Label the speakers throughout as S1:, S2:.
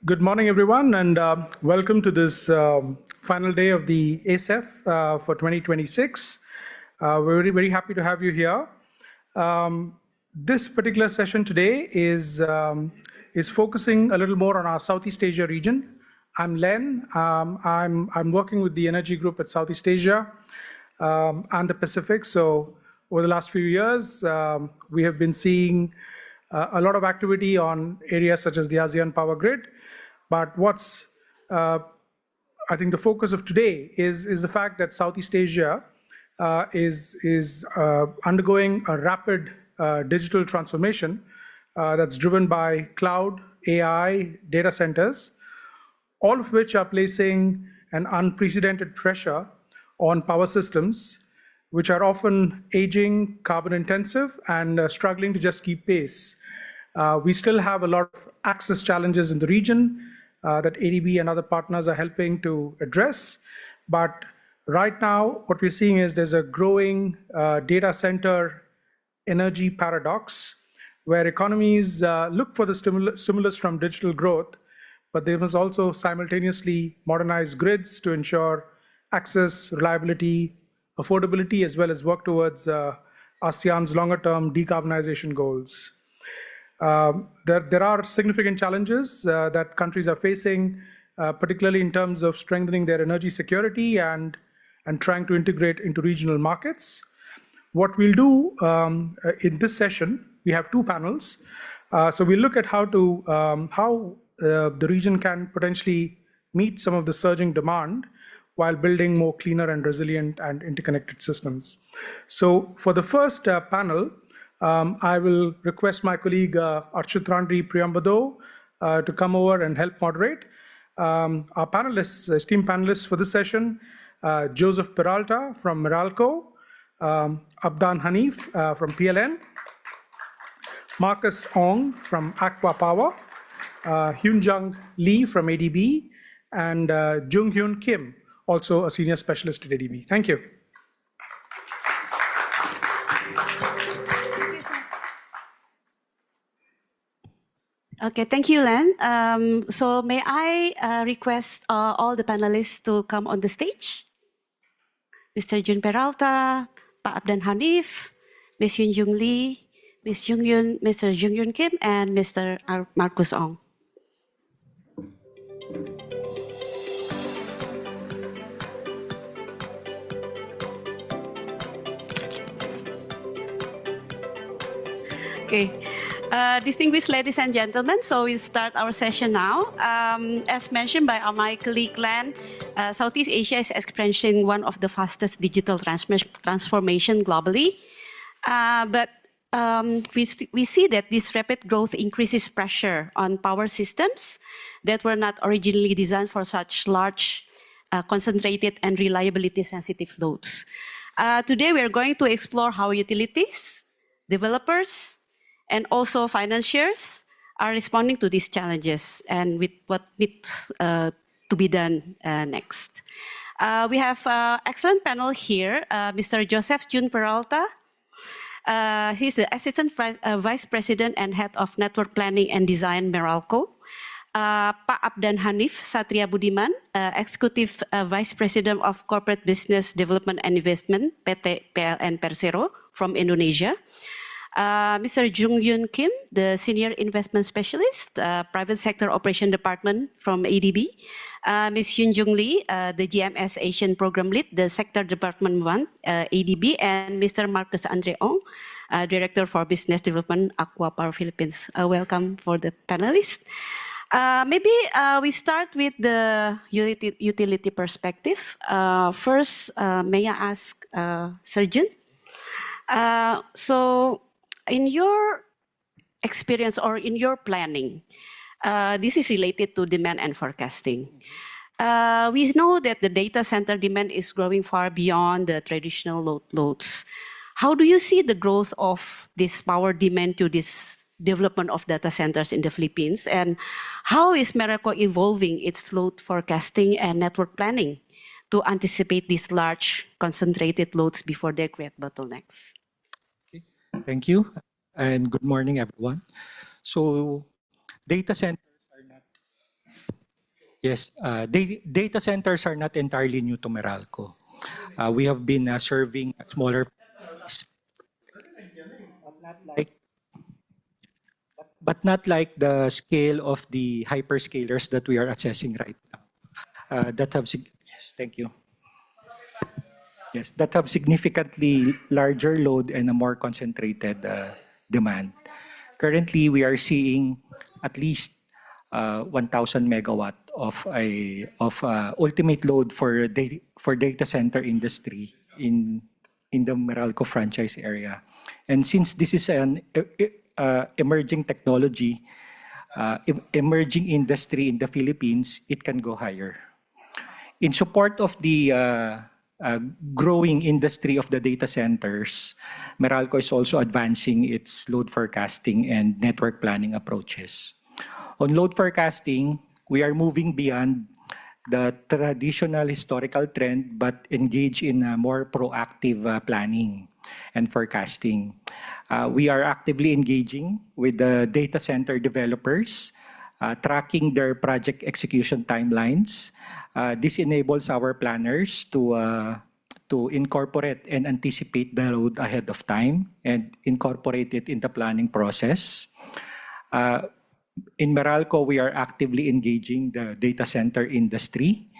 S1: Good morning, everyone, and welcome to this final day of the ASEF for 2026. We're very happy to have you here. This particular session today is focusing a little more on our Southeast Asia region. I'm Len. I'm working with the Energy Group at Southeast Asia and the Pacific. So over the last few years, we have been seeing a lot of activity on areas such as the ASEAN Power Grid. But what's, I think, the focus of today is the fact that Southeast Asia is undergoing a rapid digital transformation that's driven by cloud, AI, data centers, all of which are placing an unprecedented pressure on power systems, which are often aging, carbon intensive, and struggling to just keep pace. We still have a lot of access challenges in the region that ADB and other partners are helping to address. But right now, what we're seeing is there's a growing data center energy paradox, where economies look for the stimulus from digital growth, but they must also simultaneously modernize grids to ensure access, reliability, affordability, as well as work towards ASEAN's longer-term decarbonization goals. There are significant challenges that countries are facing, particularly in terms of strengthening their energy security and trying to integrate into regional markets. What we'll do in this session, we have two panels. So we'll look at how the region can potentially meet some of the surging demand while building more cleaner and resilient and interconnected systems. So for the first panel, I will request my colleague Architranri Priyambado to come over and help moderate. Our panelists, esteemed panelists for this session, Joseph Peralta from Meralco, Abdan Hanif from PLN, Marcus Ong from Aqua Power, Hyun Jung Lee from ADB, and Jung Hyun Kim, also a senior specialist at ADB. Thank you.
S2: Okay, thank you, Len. So may I request all the panelists to come on the stage? Mr. Jun Peralta, Pak Abdan Hanif, Ms. Hyun Jung Lee, Ms. Jung Yun, Mr. Jung Yun Kim, and Mr. Marcus Ong. Okay. Distinguished ladies and gentlemen, so we start our session now. As mentioned by my colleague Len, Southeast Asia is experiencing one of the fastest digital transformation globally. But we see that this rapid growth increases pressure on power systems that were not originally designed for such large, concentrated, and reliability-sensitive loads. Today, we are going to explore how utilities, developers, and also financiers are responding to these challenges and with what needs to be done next. We have an excellent panel here. Mr. Joseph Jun Peralta. He's the Assistant Vice President and Head of Network Planning and Design, Meralco. Pak Abdan Hanif Satria Budiman, Executive Vice President of Corporate Business Development and Investment, PT PLN Persero from Indonesia. Mr. Jung Yun Kim, the Senior Investment Specialist, Private Sector Operation Department from ADB. Ms. Hyun Jung Lee, the GMS Asian Program Lead, the Sector Department 1, ADB. And Mr. Marcus Andre Ong, Director for Business Development, Aqua Power Philippines. Welcome for the panelists. Maybe we start with the utility perspective. First, may I ask Surgeon? So, in your experience or in your planning, this is related to demand and forecasting. We know that the data center demand is growing far beyond the traditional loads. How do you see the growth of this power demand to this development of data centers in the Philippines? And how is Meralco evolving its load forecasting and network planning to anticipate these large concentrated loads before they create bottlenecks?
S3: Okay. Thank you, and good morning, everyone. So, data centers are not Yes, data centers are not entirely new to Meralco. We have been serving smaller, like, but not like the scale of the hyperscalers that we are assessing right now. Yes, thank you. Yes, that have significantly larger load and a more concentrated demand. Currently, we are seeing at least 1,000 megawatt of ultimate load for data center industry in the Meralco franchise area. And since this is an emerging technology, emerging industry in the Philippines, it can go higher. In support of the growing industry of the data centers, Meralco is also advancing its load forecasting and network planning approaches. On load forecasting, we are moving beyond the traditional historical trend, but engage in a more proactive planning and forecasting. We are actively engaging with the data center developers, tracking their project execution timelines. This enables our planners to incorporate and anticipate the load ahead of time and incorporate it in the planning process. In Meralco, we are actively engaging the data center industry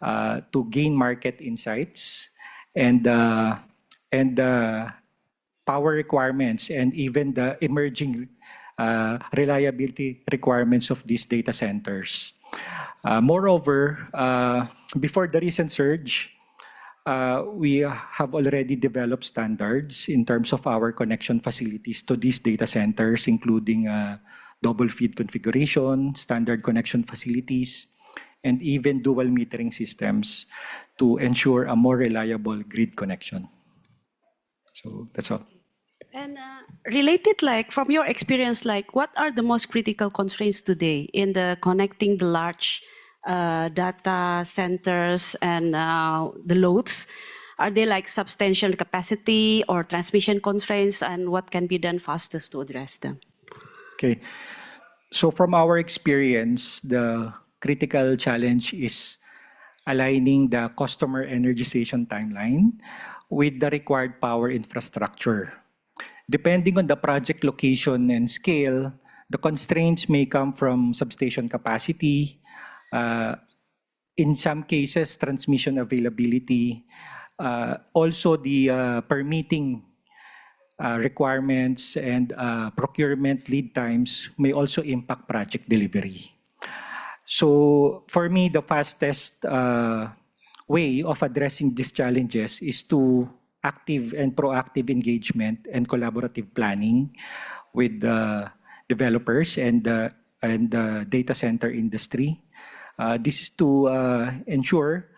S3: to gain market insights and power requirements and even the emerging reliability requirements of these data centers. Moreover, before the recent surge, we have already developed standards in terms of our connection facilities to these data centers, including double feed configuration, standard connection facilities, and even dual metering systems to ensure a more reliable grid connection. So that's all.
S2: And related, like from your experience, like what are the most critical constraints today in the connecting the large data centers and the loads? Are they like substantial capacity or transmission constraints, and what can be done fastest to address them?
S3: Okay. So from our experience, the critical challenge is aligning the customer energization timeline with the required power infrastructure. Depending on the project location and scale, the constraints may come from substation capacity, in some cases, transmission availability, also the permitting requirements and procurement lead times may also impact project delivery. So for me, the fastest way of addressing these challenges is to active and proactive engagement and collaborative planning with the developers and the data center industry. This is to ensure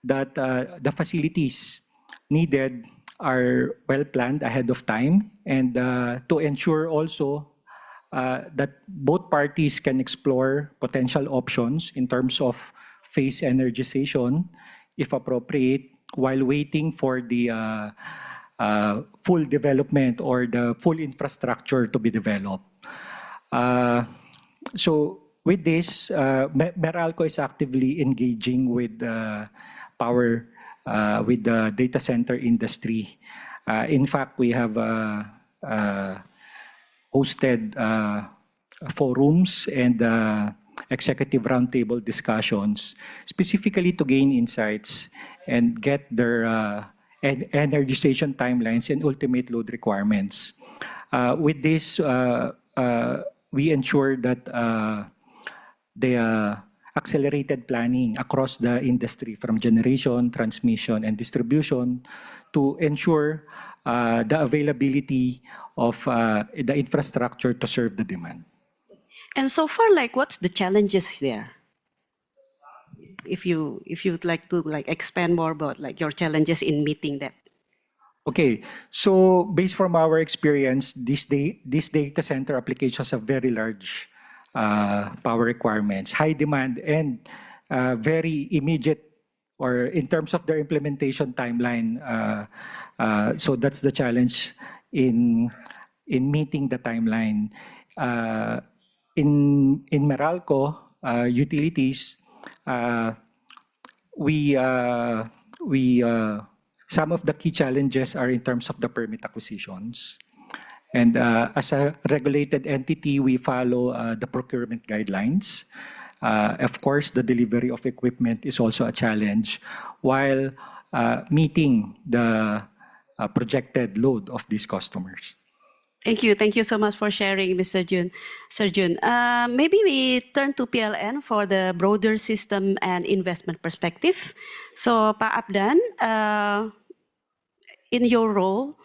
S3: that the facilities needed are well planned ahead of time and to ensure also that both parties can explore potential options in terms of phase energization, if appropriate, while waiting for the full development or the full infrastructure to be developed. So with this, Meralco is actively engaging with with the data center industry. In fact, we have hosted forums and executive roundtable discussions specifically to gain insights and get their energization timelines and ultimate load requirements. With this, we ensure that the accelerated planning across the industry from generation, transmission, and distribution to ensure the availability of the infrastructure to serve the demand.
S2: And so far, like, what's the challenges there? If you'd like to like expand more about like your challenges in meeting that.
S3: Okay, so based from our experience, these data center applications have very large power requirements, high demand, and very immediate, or in terms of their implementation timeline. So that's the challenge in meeting the timeline. In Meralco, utilities Uh, we, uh, we some of the key challenges are in terms of the permit acquisitions. And as a regulated entity, we follow the procurement guidelines. Of course, the delivery of equipment is also a challenge, while meeting the projected load of these customers.
S2: Thank you. Thank you so much for sharing, Mr. Jun. Sir Jun, maybe we turn to PLN for the broader system and investment perspective. So, Pak Abdan, in your role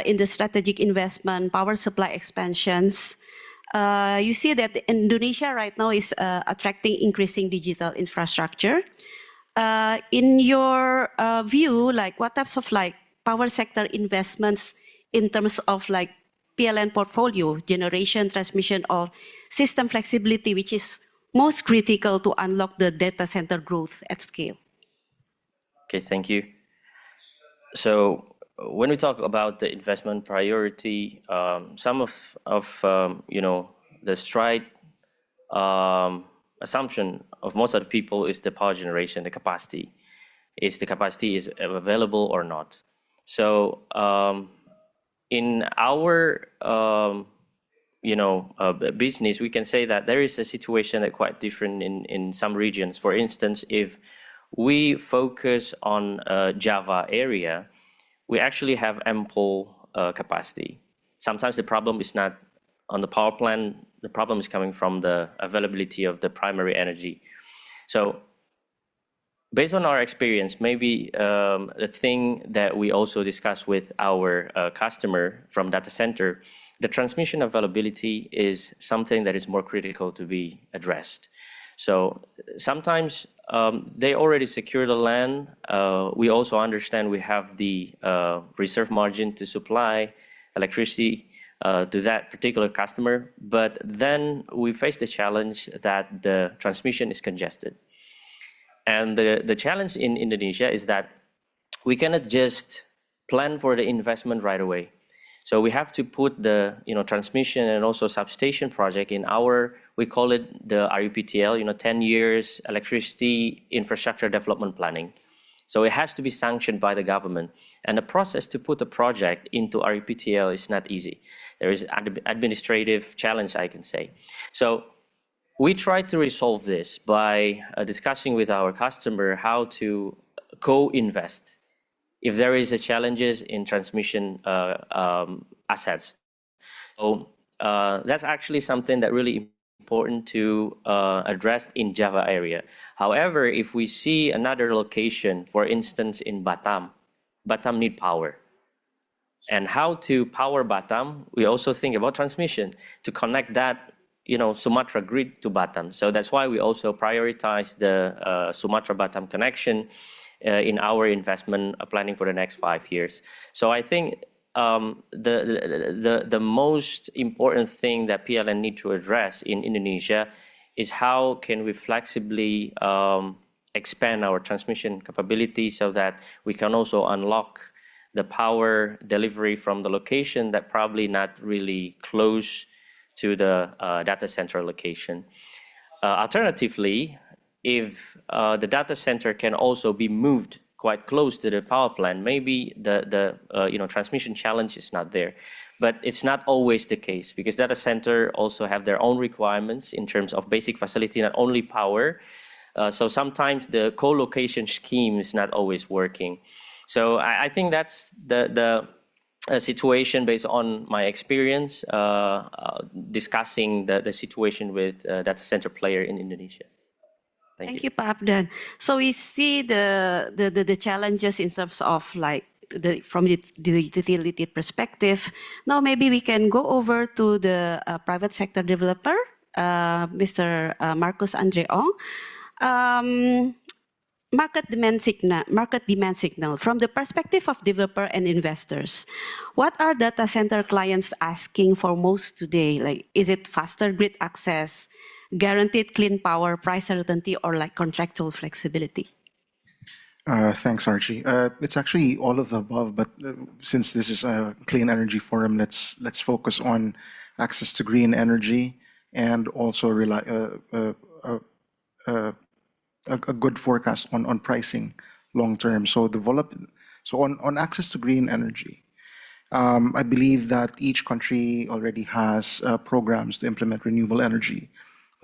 S2: in the strategic investment, power supply expansions, you see that Indonesia right now is attracting increasing digital infrastructure. In your view, like what types of like power sector investments in terms of like PLN portfolio, generation, transmission, or system flexibility, which is most critical to unlock the data center growth at scale?
S4: Okay, thank you. So when we talk about the investment priority, some of the stride assumption of most of the people is the power generation, the capacity. Is the capacity is available or not? So in our business, we can say that there is a situation that quite different in some regions. For instance, if we focus on Java area, we actually have ample capacity. Sometimes the problem is not on the power plant, the problem is coming from the availability of the primary energy. So based on our experience, maybe the thing that we also discuss with our customer from data center, the transmission availability is something that is more critical to be addressed. So sometimes they already secure the land. We also understand we have the reserve margin to supply electricity to that particular customer, but then we face the challenge that the transmission is congested. And the challenge in Indonesia is that we cannot just plan for the investment right away. So we have to put the transmission and also substation project in our, we call it the RUPTL, 10 years electricity infrastructure development planning. So it has to be sanctioned by the government. And the process to put a project into RUPTL is not easy. There is an administrative challenge, I can say. So we try to resolve this by discussing with our customer how to co-invest if there is a challenges in transmission assets. So that's actually something that really important to address in Java area. However, if we see another location, for instance, in Batam, Batam need power. And how to power Batam, we also think about transmission to connect that Sumatra grid to Batam. So that's why we also prioritize the Sumatra-Batam connection in our investment planning for the next 5 years. So I think the most important thing that PLN need to address in Indonesia is how can we flexibly expand our transmission capability so that we can also unlock the power delivery from the location that probably not really close to the data center location. Alternatively, if the data center can also be moved quite close to the power plant, maybe the transmission challenge is not there. But it's not always the case because data center also have their own requirements in terms of basic facility, not only power. So sometimes the co-location scheme is not always working. So I think that's the situation based on my experience discussing the situation with data center player in Indonesia.
S2: Thank you, Pak Abdan. So we see the challenges in terms of like from the utility perspective. Now maybe we can go over to the private sector developer, Mr. Marcus Andre Ong. Market demand signal. From the perspective of developer and investors, what are data center clients asking for most today? Like, is it faster grid access, guaranteed clean power, price certainty, or like contractual flexibility?
S5: Thanks, Archie. It's actually all of the above, but since this is a clean energy forum, let's focus on access to green energy and also a good forecast on pricing long term. So on access to green energy, I believe that each country already has programs to implement renewable energy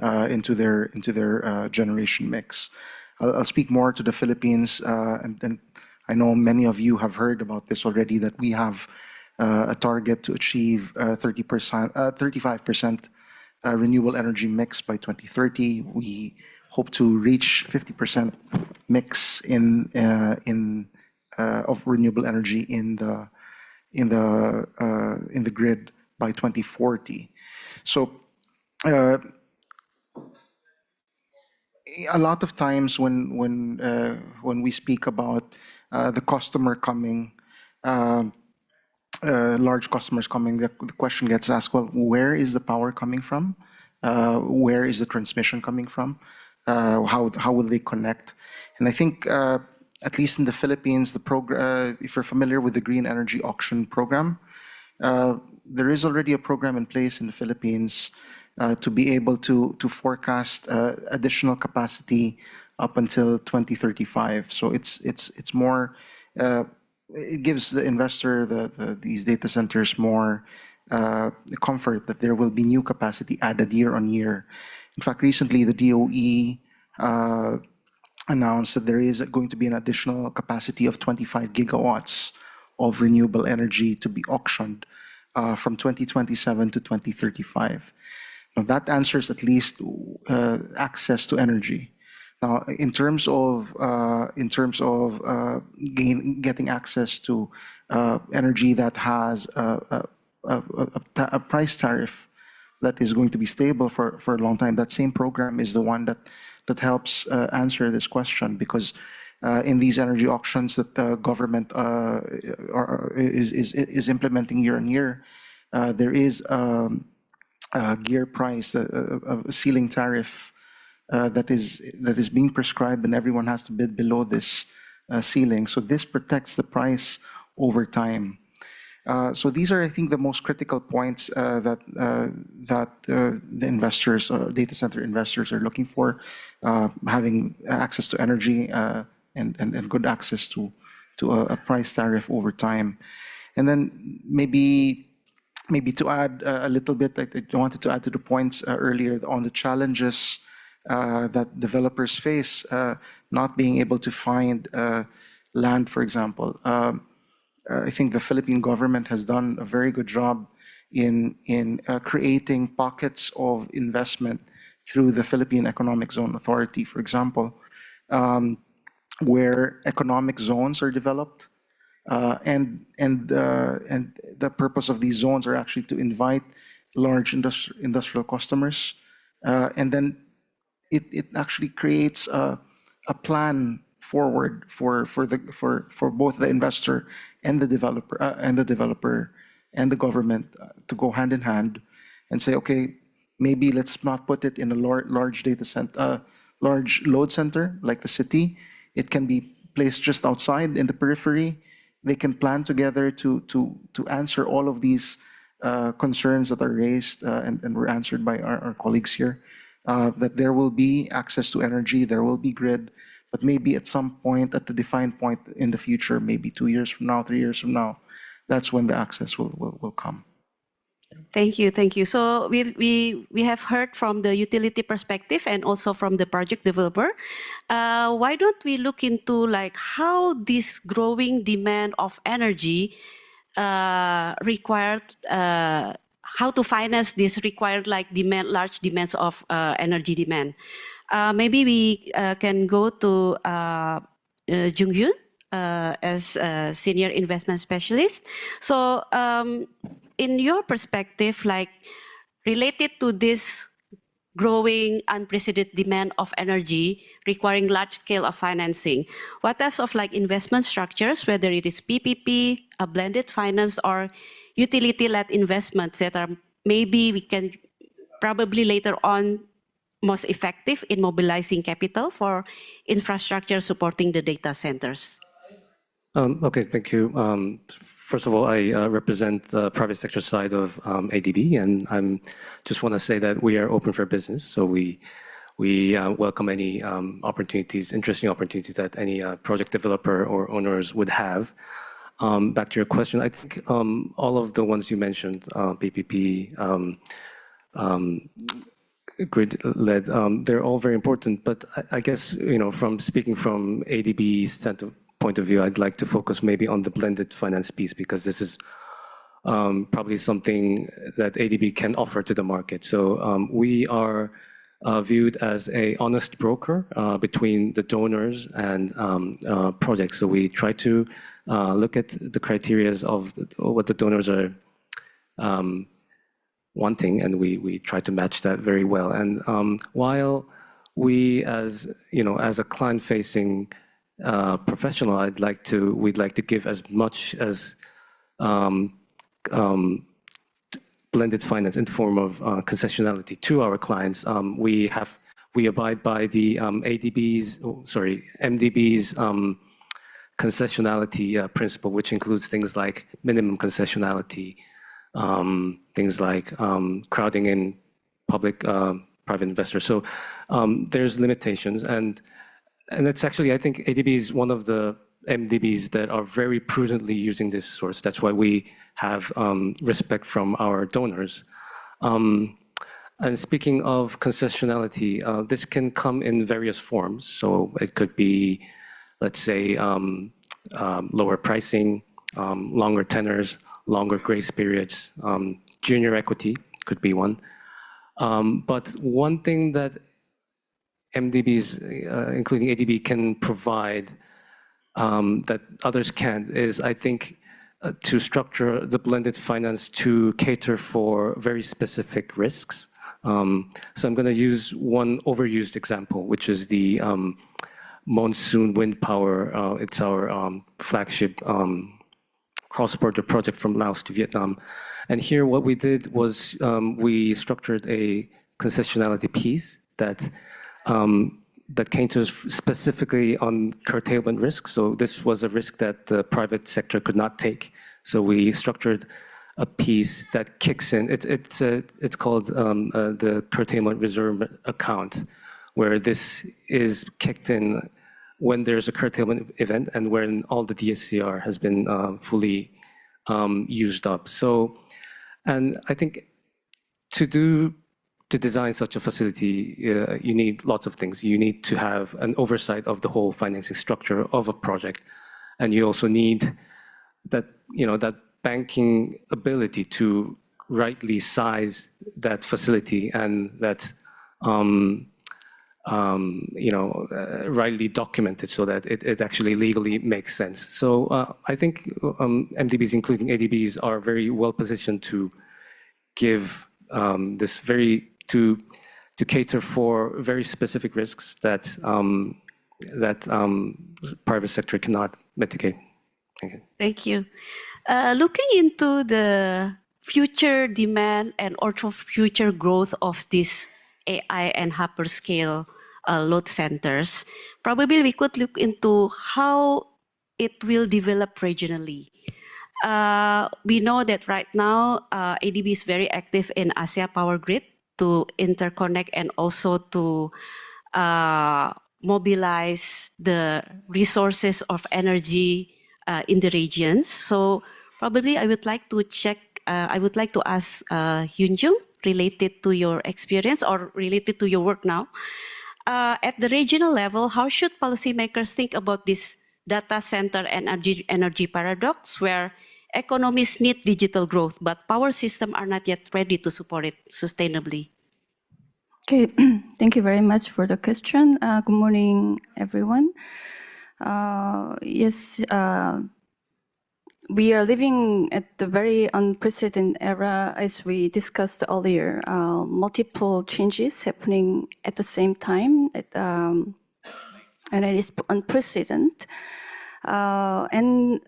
S5: into their generation mix. I'll speak more to the Philippines, and I know many of you have heard about this already, that we have a target to achieve 35% renewable energy mix by 2030. We hope to reach 50% mix of renewable energy in the grid by 2040. So a lot of times when we speak about the customer coming, large customers coming, the question gets asked, well, where is the power coming from? Where is the transmission coming from? How will they connect? And I think at least in the Philippines, if you're familiar with the Green Energy Auction Program, there is already a program in place in the Philippines to be able to forecast additional capacity up until 2035. So it's more, it gives the investor, these data centers, more comfort that there will be new capacity added year on year. In fact, recently the DOE announced that there is going to be an additional capacity of 25 gigawatts of renewable energy to be auctioned from 2027 to 2035. Now that answers at least access to energy. Now, in terms of getting access to energy that has a price tariff that is going to be stable for a long time, that same program is the one that helps answer this question, because in these energy auctions that the government is implementing year on year, there is a gear price, a ceiling tariff that is being prescribed, and everyone has to bid below this ceiling. So this protects the price over time. So these are, I think, the most critical points that the investors, data center investors, are looking for: having access to energy and good access to a price tariff over time. And then maybe to add a little bit, I wanted to add to the points earlier on the challenges that developers face, not being able to find land, for example. I think the Philippine government has done a very good job in creating pockets of investment through the Philippine Economic Zone Authority, for example, where economic zones are developed. And the purpose of these zones are actually to invite large industrial customers. And then it actually creates a plan forward for both the investor and the developer and the government to go hand in hand and say, okay, maybe let's not put it in a large data center, large load center like the city. It can be placed just outside in the periphery. They can plan together to answer all of these concerns that are raised and were answered by our colleagues here. That there will be access to energy, there will be grid, but maybe at some point, at the defined point in the future, maybe 2 years from now, 3 years from now, that's when the access will come.
S2: Thank you, thank you. So we have heard from the utility perspective and also from the project developer. Why don't we look into like how this growing demand of energy required, how to finance this required like large demands of energy demand. Maybe we can go to Jung Yoon as a senior investment specialist. So in your perspective, like related to this growing unprecedented demand of energy requiring large scale of financing, what types of like investment structures, whether it is PPP, a blended finance, or utility-led investments that are maybe we can probably later on most effective in mobilizing capital for infrastructure supporting the data centers?
S6: Okay, thank you. First of all, I represent the private sector side of ADB, and I just want to say that we are open for business. So we we welcome any opportunities, interesting opportunities that any project developer or owners would have. Back to your question, I think all of the ones you mentioned, PPP, grid-led, they're all very important. But I guess, from speaking from ADB's point of view, I'd like to focus maybe on the blended finance piece, because this is probably something that ADB can offer to the market. So we are viewed as a honest broker between the donors and projects. So we try to look at the criterias of what the donors are wanting, and we try to match that very well. And while we, as a client-facing professional, we'd like to give as much as blended finance in the form of concessionality to our clients. We abide by the MDB's concessionality principle, which includes things like minimum concessionality, things like crowding in public-private investors. So there's limitations, and it's actually, I think ADB is one of the MDBs that are very prudently using this source. That's why we have respect from our donors. And speaking of concessionality, this can come in various forms. So it could be, let's say, lower pricing, longer tenors, longer grace periods, junior equity could be one. But one thing that MDBs, including ADB, can provide that others can't is, I think, to structure the blended finance to cater for very specific risks. So I'm going to use one overused example, which is the monsoon wind power. It's our flagship cross-border project from Laos to Vietnam. And here what we did was we structured a concessionality piece that caters specifically on curtailment risk. So this was a risk that the private sector could not take. So we structured a piece that kicks in. It's called the curtailment reserve account, where this is kicked in when there's a curtailment event and when all the DSCR has been fully used up. So, and I think to design such a facility, you need lots of things. You need to have an oversight of the whole financing structure of a project, and you also need that that banking ability to rightly size that facility and that rightly document it so that it actually legally makes sense. So I think MDBs, including ADBs, are very well positioned to give this to cater for very specific risks that private sector cannot mitigate. Thank you.
S2: Thank you. Looking into the future demand and also future growth of these AI and hyperscale load centers, probably we could look into how it will develop regionally. We know that right now ADB is very active in Asia Power Grid to interconnect and also to mobilize the resources of energy in the regions. So probably I would like to ask Hyun Jung, related to your experience or related to your work now. At the regional level, how should policymakers think about this data center and energy paradox, where economies need digital growth, but power systems are not yet ready to support it sustainably?
S7: Okay, thank you very much for the question. Good morning, everyone. Yes, we are living at the very unprecedented era, as we discussed earlier. Multiple changes happening at the same time, and it is unprecedented. And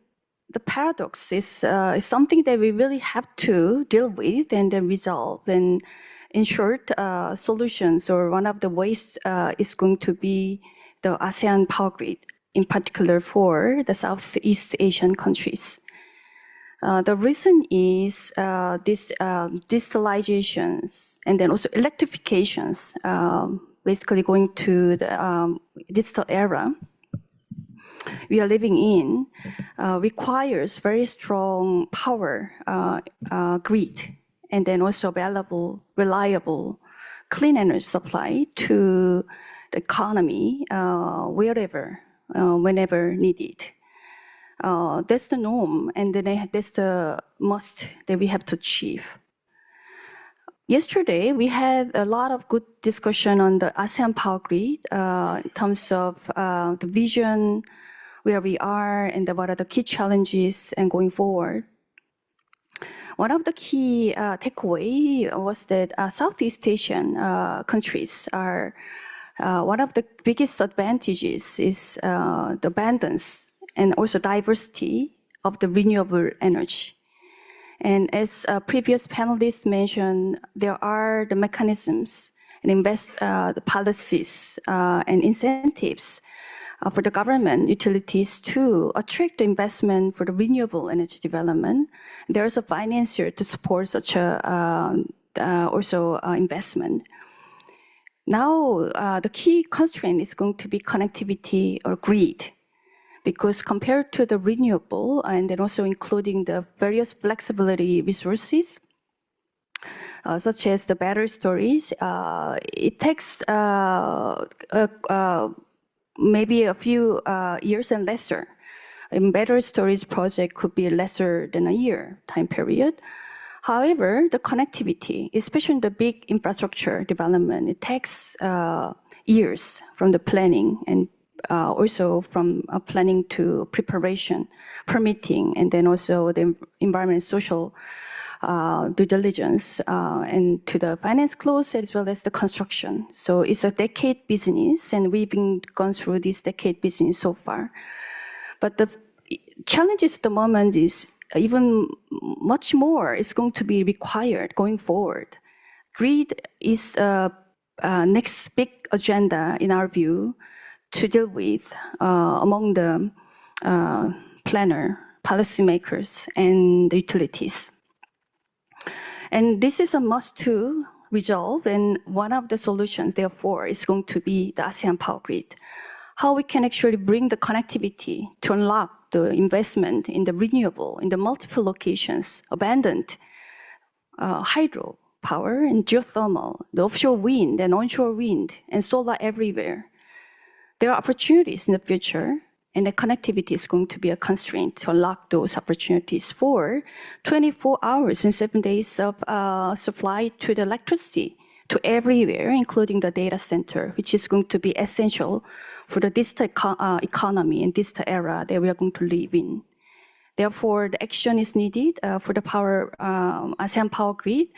S7: the paradox is something that we really have to deal with and then resolve. And in short, solutions, or one of the ways is going to be the ASEAN power grid, in particular for the Southeast Asian countries. The reason is this digitalizations and then also electrifications basically going to the digital era we are living in, requires very strong power grid, and then also available, reliable, clean energy supply to the economy wherever, whenever needed. That's the norm, and then that's the must that we have to achieve. Yesterday, we had a lot of good discussion on the ASEAN Power Grid in terms of the vision, where we are, and what are the key challenges and going forward. One of the key takeaway was that Southeast Asian countries are one of the biggest advantages is the abundance and also diversity of the renewable energy. And as previous panelists mentioned, there are the mechanisms and the policies and incentives for the government utilities to attract the investment for the renewable energy development. There is a financier to support such a investment. Now, the key constraint is going to be connectivity or grid, because compared to the renewable and then also including the various flexibility resources, such as the battery storage, it takes maybe a few years and lesser. A battery storage project could be lesser than a year time period. However, the connectivity, especially the big infrastructure development, it takes years from the planning and also from planning to preparation, permitting, and then also the environment and social due diligence and to the finance close as well as the construction. So it's a decade business, and we've gone through this decade business so far. But the challenges at the moment is even much more is going to be required going forward. Grid is next big agenda in our view to deal with among the policymakers, and the utilities. And this is a must to resolve, and one of the solutions, therefore, is going to be the ASEAN Power Grid. How we can actually bring the connectivity to unlock the investment in the renewable, in the multiple locations, abundant hydro power and geothermal, the offshore wind and onshore wind, and solar everywhere. There are opportunities in the future, and the connectivity is going to be a constraint to unlock those opportunities for 24 hours and 7 days of supply to the electricity to everywhere, including the data center, which is going to be essential for the digital economy and digital era that we are going to live in. Therefore, the action is needed for the ASEAN Power Grid.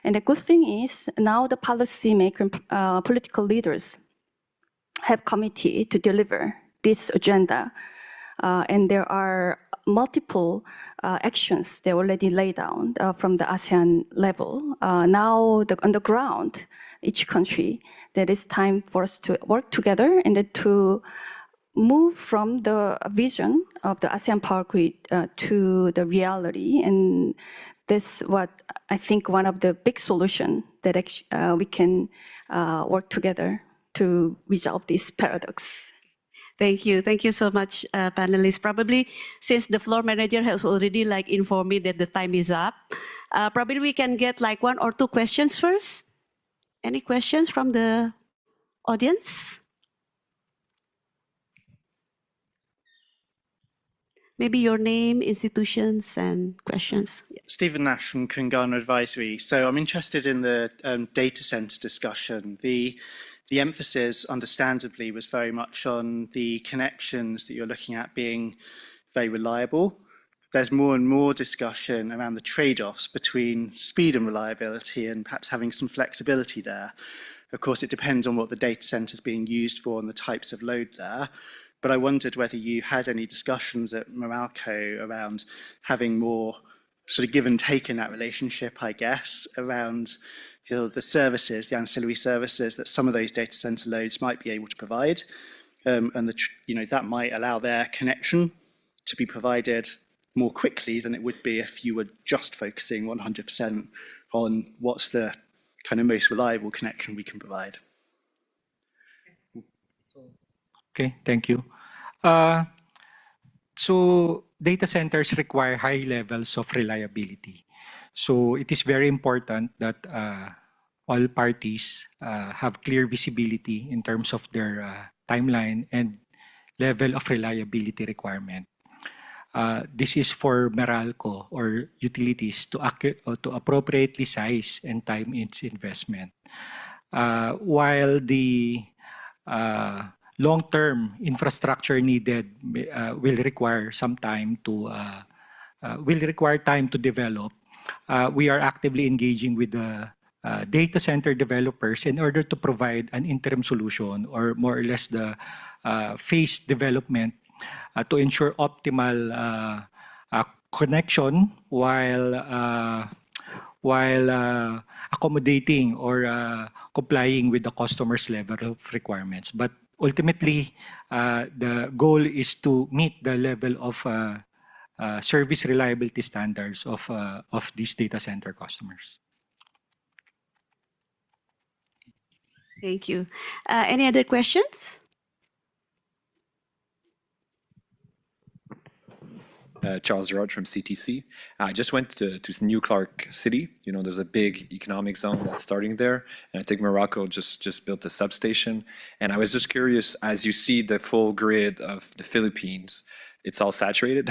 S7: And the good thing is now the policymakers, political leaders have committed to deliver this agenda. And there are multiple actions that were already laid down from the ASEAN level. Now, on the ground, each country, there is time for us to work together and to move from the vision of the ASEAN Power Grid to the reality. And that's what I think one of the big solutions that we can work together to resolve this paradox.
S2: Thank you. Thank you so much, panelists. Probably since the floor manager has already informed me that the time is up, probably we can get 1 or 2 questions first. Any questions from the audience? Maybe your name, institutions, and questions.
S8: Stephen Nash from Kungana Advisory. So I'm interested in the data center discussion. The emphasis, understandably, was very much on the connections that you're looking at being very reliable. There's more and more discussion around the trade-offs between speed and reliability and perhaps having some flexibility there. Of course, it depends on what the data center is being used for and the types of load there. But I wondered whether you had any discussions at Meralco around having more sort of give and take in that relationship, I guess, around the services, the ancillary services that some of those data center loads might be able to provide. And that might allow their connection to be provided more quickly than it would be if you were just focusing 100% on what's the kind of most reliable connection we can provide.
S3: Okay, thank you. Uh, so data centers require high levels of reliability. So it is very important that all parties have clear visibility in terms of their timeline and level of reliability requirement. This is for Meralco or utilities to appropriately size and time its investment. While the long-term infrastructure needed will require some time to develop, we are actively engaging with the data center developers in order to provide an interim solution or more or less the phased development to ensure optimal connection while accommodating or complying with the customer's level of requirements. But ultimately, the goal is to meet the level of service reliability standards of these data center customers.
S2: Thank you. Any other questions?
S9: Charles Gerard from CTC. I just went to New Clark City. You know, there's a big economic zone that's starting there, and I think Morocco just built a substation. And I was just curious, as you see the full grid of the Philippines, it's all saturated,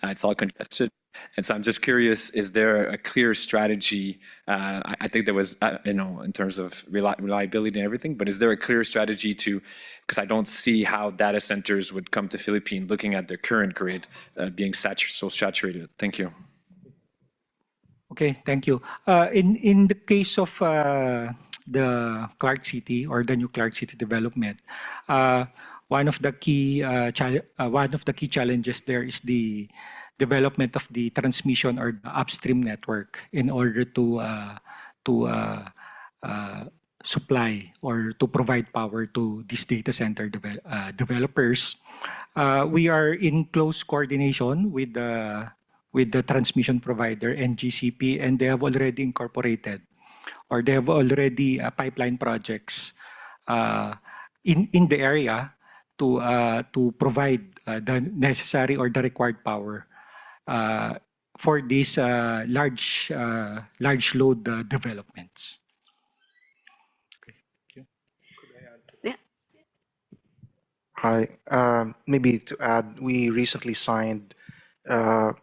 S9: it's all congested. And so I'm just curious, is there a clear strategy? I think there was, you know, in terms of reliability and everything, but is there a clear strategy to, because I don't see how data centers would come to Philippines looking at their current grid being so saturated. Thank you.
S3: Okay, thank you. In the case of the Clark City or the new Clark City development, one of the key challenges there is the development of the transmission or the upstream network in order to supply or to provide power to these data center developers. We are in close coordination with the transmission provider NGCP, and they have already incorporated or they have already pipeline projects in the area to provide the necessary or the required power for these large load developments.
S5: Hi. Maybe to add, we recently signed a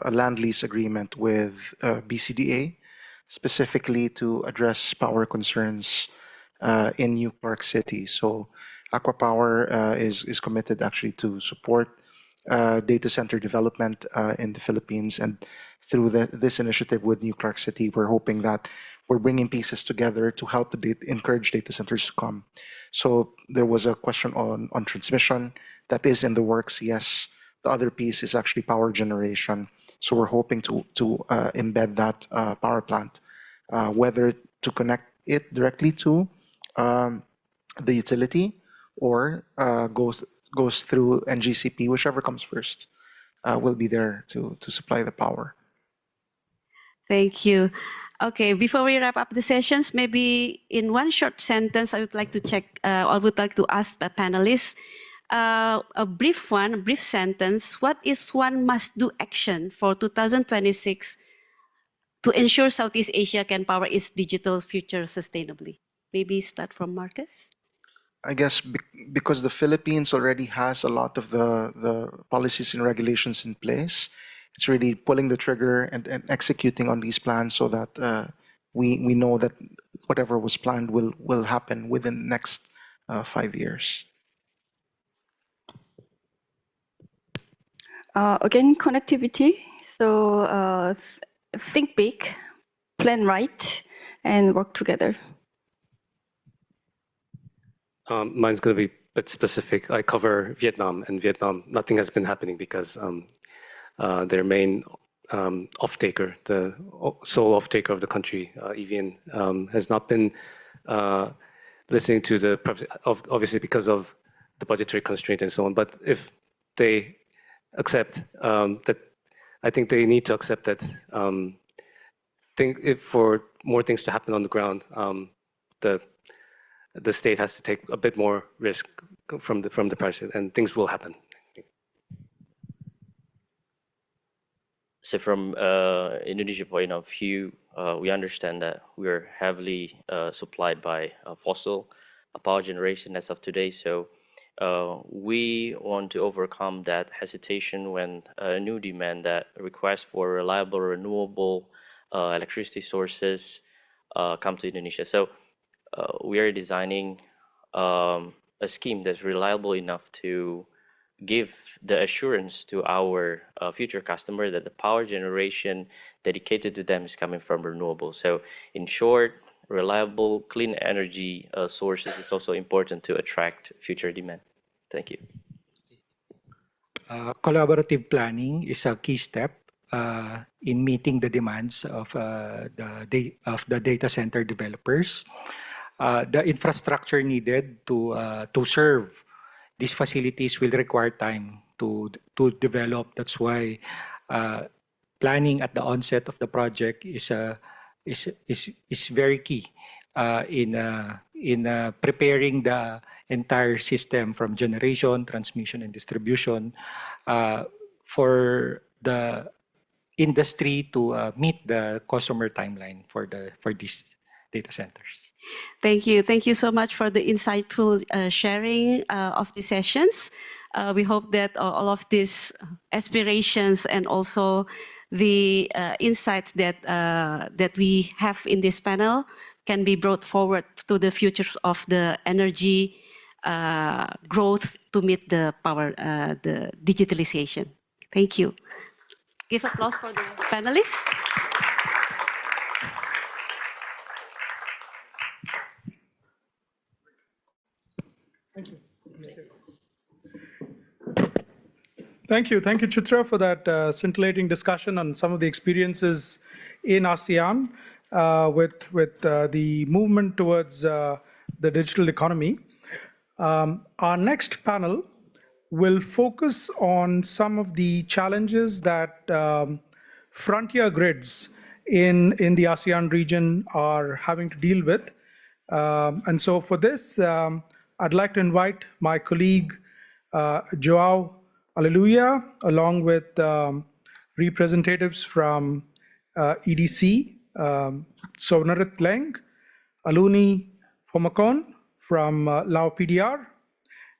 S5: land lease agreement with BCDA, specifically to address power concerns in New Clark City. So Aqua Power is committed actually to support data center development in the Philippines. And through this initiative with New Clark City, we're hoping that we're bringing pieces together to help encourage data centers to come. So there was a question on transmission that is in the works. Yes, the other piece is actually power generation. So we're hoping to embed that power plant, whether to connect it directly to the utility or goes through NGCP, whichever comes first, will be there to supply the power.
S2: Thank you. Okay, before we wrap up the sessions, maybe in one short sentence, I would like to I would like to ask the panelists a brief sentence. What is one must-do action for 2026 to ensure Southeast Asia can power its digital future sustainably? Maybe start from Marcus.
S5: I guess because the Philippines already has a lot of the policies and regulations in place, it's really pulling the trigger and executing on these plans so that we know that whatever was planned will happen within the next 5 years.
S7: Again, connectivity. So think big, plan right, and work together.
S6: Mine's going to be a bit specific. I cover Vietnam, and Vietnam, nothing has been happening because their main off-taker, the sole off-taker of the country, EVN, has not been listening to the, obviously because of the budgetary constraint and so on. But if they accept that, I think they need to accept that if for more things to happen on the ground, the state has to take a bit more risk from the president, and things will happen.
S4: So from Indonesia point of view, we understand that we're heavily supplied by fossil power generation as of today. So we want to overcome that hesitation when a new demand that requests for reliable, renewable electricity sources come to Indonesia. So we are designing a scheme that's reliable enough to give the assurance to our future customer that the power generation dedicated to them is coming from renewables. So in short, reliable, clean energy sources is also important to attract future demand. Thank you.
S3: Collaborative planning is a key step in meeting the demands of the data center developers. The infrastructure needed to serve these facilities will require time to develop. That's why planning at the onset of the project is very key in preparing the entire system from generation, transmission, and distribution for the industry to meet the customer timeline for these data centers.
S2: Thank you. Thank you so much for the insightful sharing of the sessions. We hope that all of these aspirations and also the insights that we have in this panel can be brought forward to the future of the energy growth to meet the power, the digitalization. Thank you. Give applause for the panelists.
S1: Thank you. Thank you, Chitra, for that scintillating discussion on some of the experiences in ASEAN with the movement towards the digital economy. Our next panel will focus on some of the challenges that frontier grids in the ASEAN region are having to deal with. And so for this, I'd like to invite my colleague, Joao Aleluia, along with representatives from EDC, Sonarit Leng, Aluni Fomacon from Lao PDR,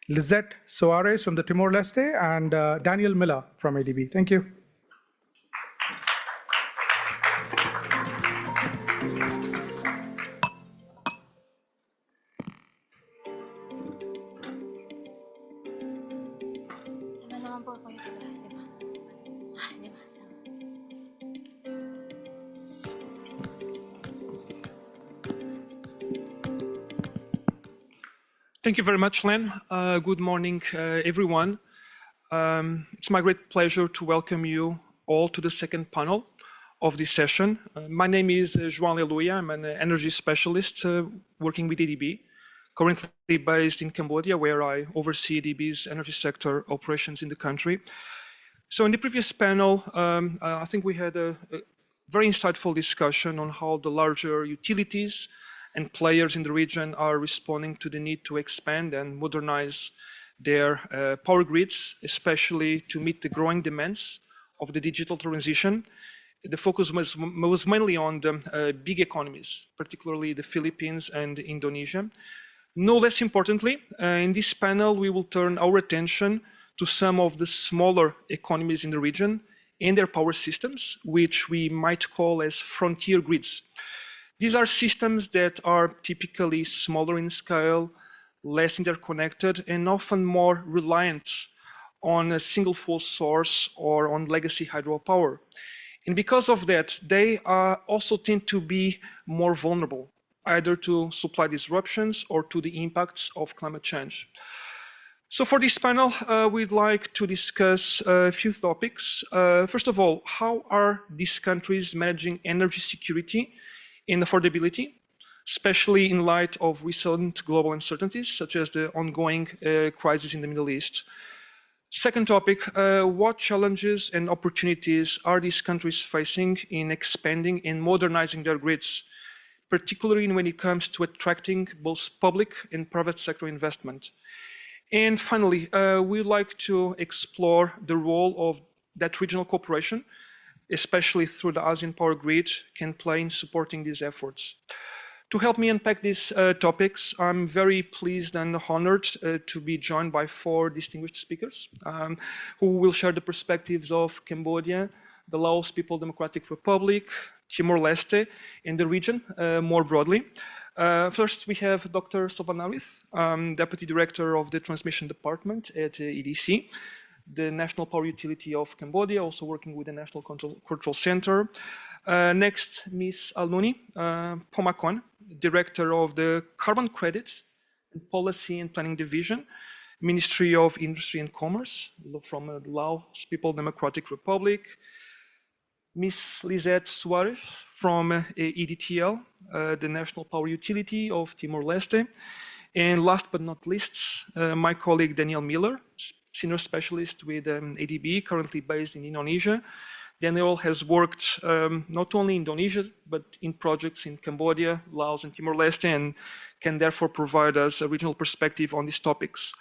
S1: Lizette Soares from the Timor-Leste, and Daniel Miller from ADB. Thank you.
S10: Thank you very much, Len. Good morning, everyone. It's my great pleasure to welcome you all to the second panel of this session. My name is João Aleluia. I'm an energy specialist working with ADB, currently based in Cambodia, where I oversee ADB's energy sector operations in the country. So in the previous panel, I think we had a very insightful discussion on how the larger utilities and players in the region are responding to the need to expand and modernize their power grids, especially to meet the growing demands of the digital transition. The focus was mainly on the big economies, particularly the Philippines and Indonesia. No less importantly, in this panel, we will turn our attention to some of the smaller economies in the region and their power systems, which we might call as frontier grids. These are systems that are typically smaller in scale, less interconnected, and often more reliant on a single fuel source or on legacy hydropower. And because of that, they also tend to be more vulnerable, either to supply disruptions or to the impacts of climate change. So for this panel, we'd like to discuss a few topics. First of all, how are these countries managing energy security and affordability, especially in light of recent global uncertainties, such as the ongoing crisis in the Middle East? Second topic, what challenges and opportunities are these countries facing in expanding and modernizing their grids, particularly when it comes to attracting both public and private sector investment? And finally, we'd like to explore the role of that regional cooperation, especially through the ASEAN Power Grid, can play in supporting these efforts. To help me unpack these topics, I'm very pleased and honored to be joined by 4 distinguished speakers who will share the perspectives of Cambodia, the Laos People's Democratic Republic, Timor-Leste, and the region more broadly. First, we have Dr. Sovanawith, Deputy Director of the Transmission Department at EDC, the National Power Utility of Cambodia, also working with the National Control Center. Next, Ms. Alnuni Pomakon, Director of the Carbon Credit and Policy and Planning Division, Ministry of Industry and Commerce from the Laos People's Democratic Republic. Ms. Lisette Suarez from EDTL, the National Power Utility of Timor-Leste. And last but not least, my colleague Daniel Miller, Senior Specialist with ADB, currently based in Indonesia. Daniel has worked not only in Indonesia, but in projects in Cambodia, Laos, and Timor-Leste, and can therefore provide us a regional perspective on these topics.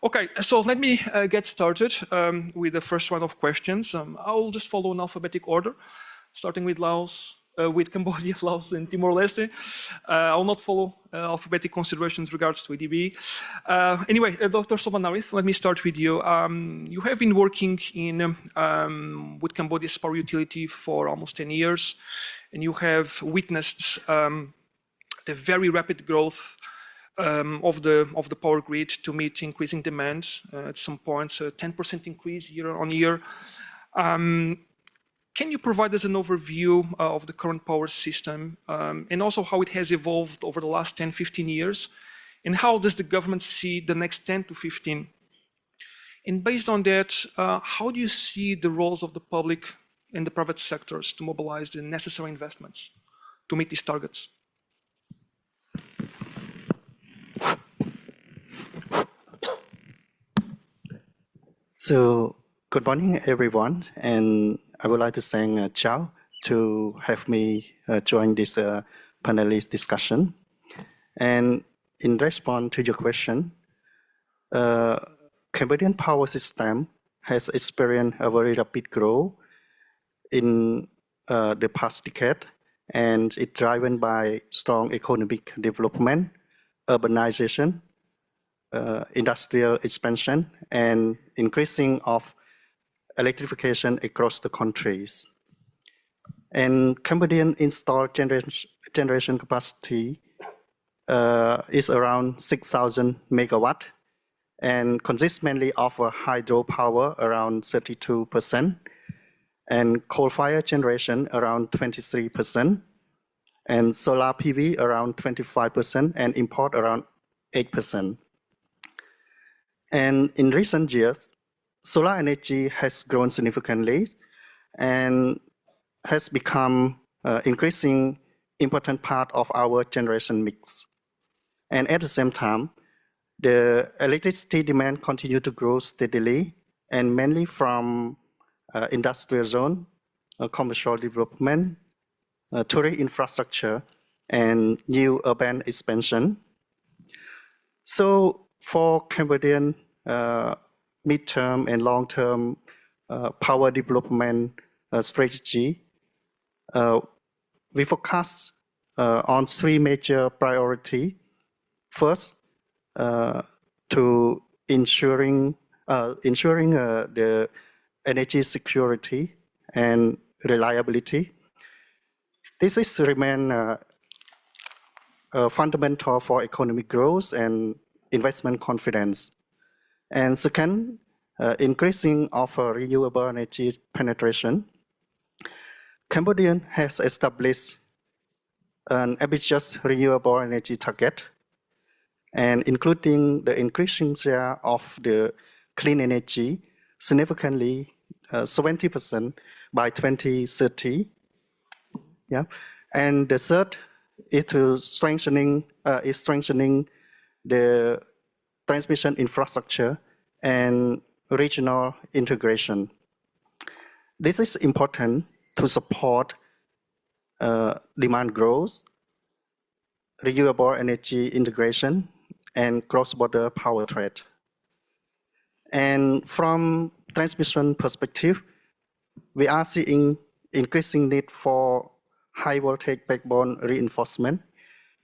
S10: Okay, so let me get started with the first round of questions. I'll just follow an alphabetic order, starting with Laos, with Cambodia, Laos, and Timor-Leste. I'll not follow alphabetic considerations regards to EDB. Anyway, Dr. Sovanawith, let me start with you. You have been working with Cambodia's power utility for almost 10 years, and you have witnessed the very rapid growth of the power grid to meet increasing demand. At some points, a 10% increase year on year. Can you provide us an overview of the current power system and also how it has evolved over the last 10, 15 years? And how does the government see the next 10 to 15? And based on that, how do you see the roles of the public and the private sectors to mobilize the necessary investments to meet these targets?
S11: So, good morning, everyone, and I would like to thank Chao to have me join this panelist discussion. And in response to your question, Cambodian power system has experienced a very rapid growth in the past decade, and it's driven by strong economic development, urbanization, industrial expansion, and increasing of electrification across the countries. And Cambodian installed generation capacity is around 6,000 megawatt and consists mainly of hydropower around 32%, and coal-fired generation around 23%, and solar PV around 25%, and import around 8%. And in recent years, solar energy has grown significantly and has become an increasing important part of our generation mix. And at the same time, the electricity demand continues to grow steadily and mainly from industrial zone, commercial development, tourist infrastructure, and new urban expansion. So for Cambodian midterm and long-term power development strategy, we focus on 3 major priorities. First, to ensuring the energy security and reliability. This is remain fundamental for economic growth and investment confidence. And second, increasing of renewable energy penetration. Cambodia has established an ambitious renewable energy target, and including the increasing share of the clean energy significantly 70% by 2030. Yeah, and the third is to strengthening the transmission infrastructure and regional integration. This is important to support demand growth, renewable energy integration, and cross-border power trade. And from transmission perspective, we are seeing increasing need for high voltage backbone reinforcement,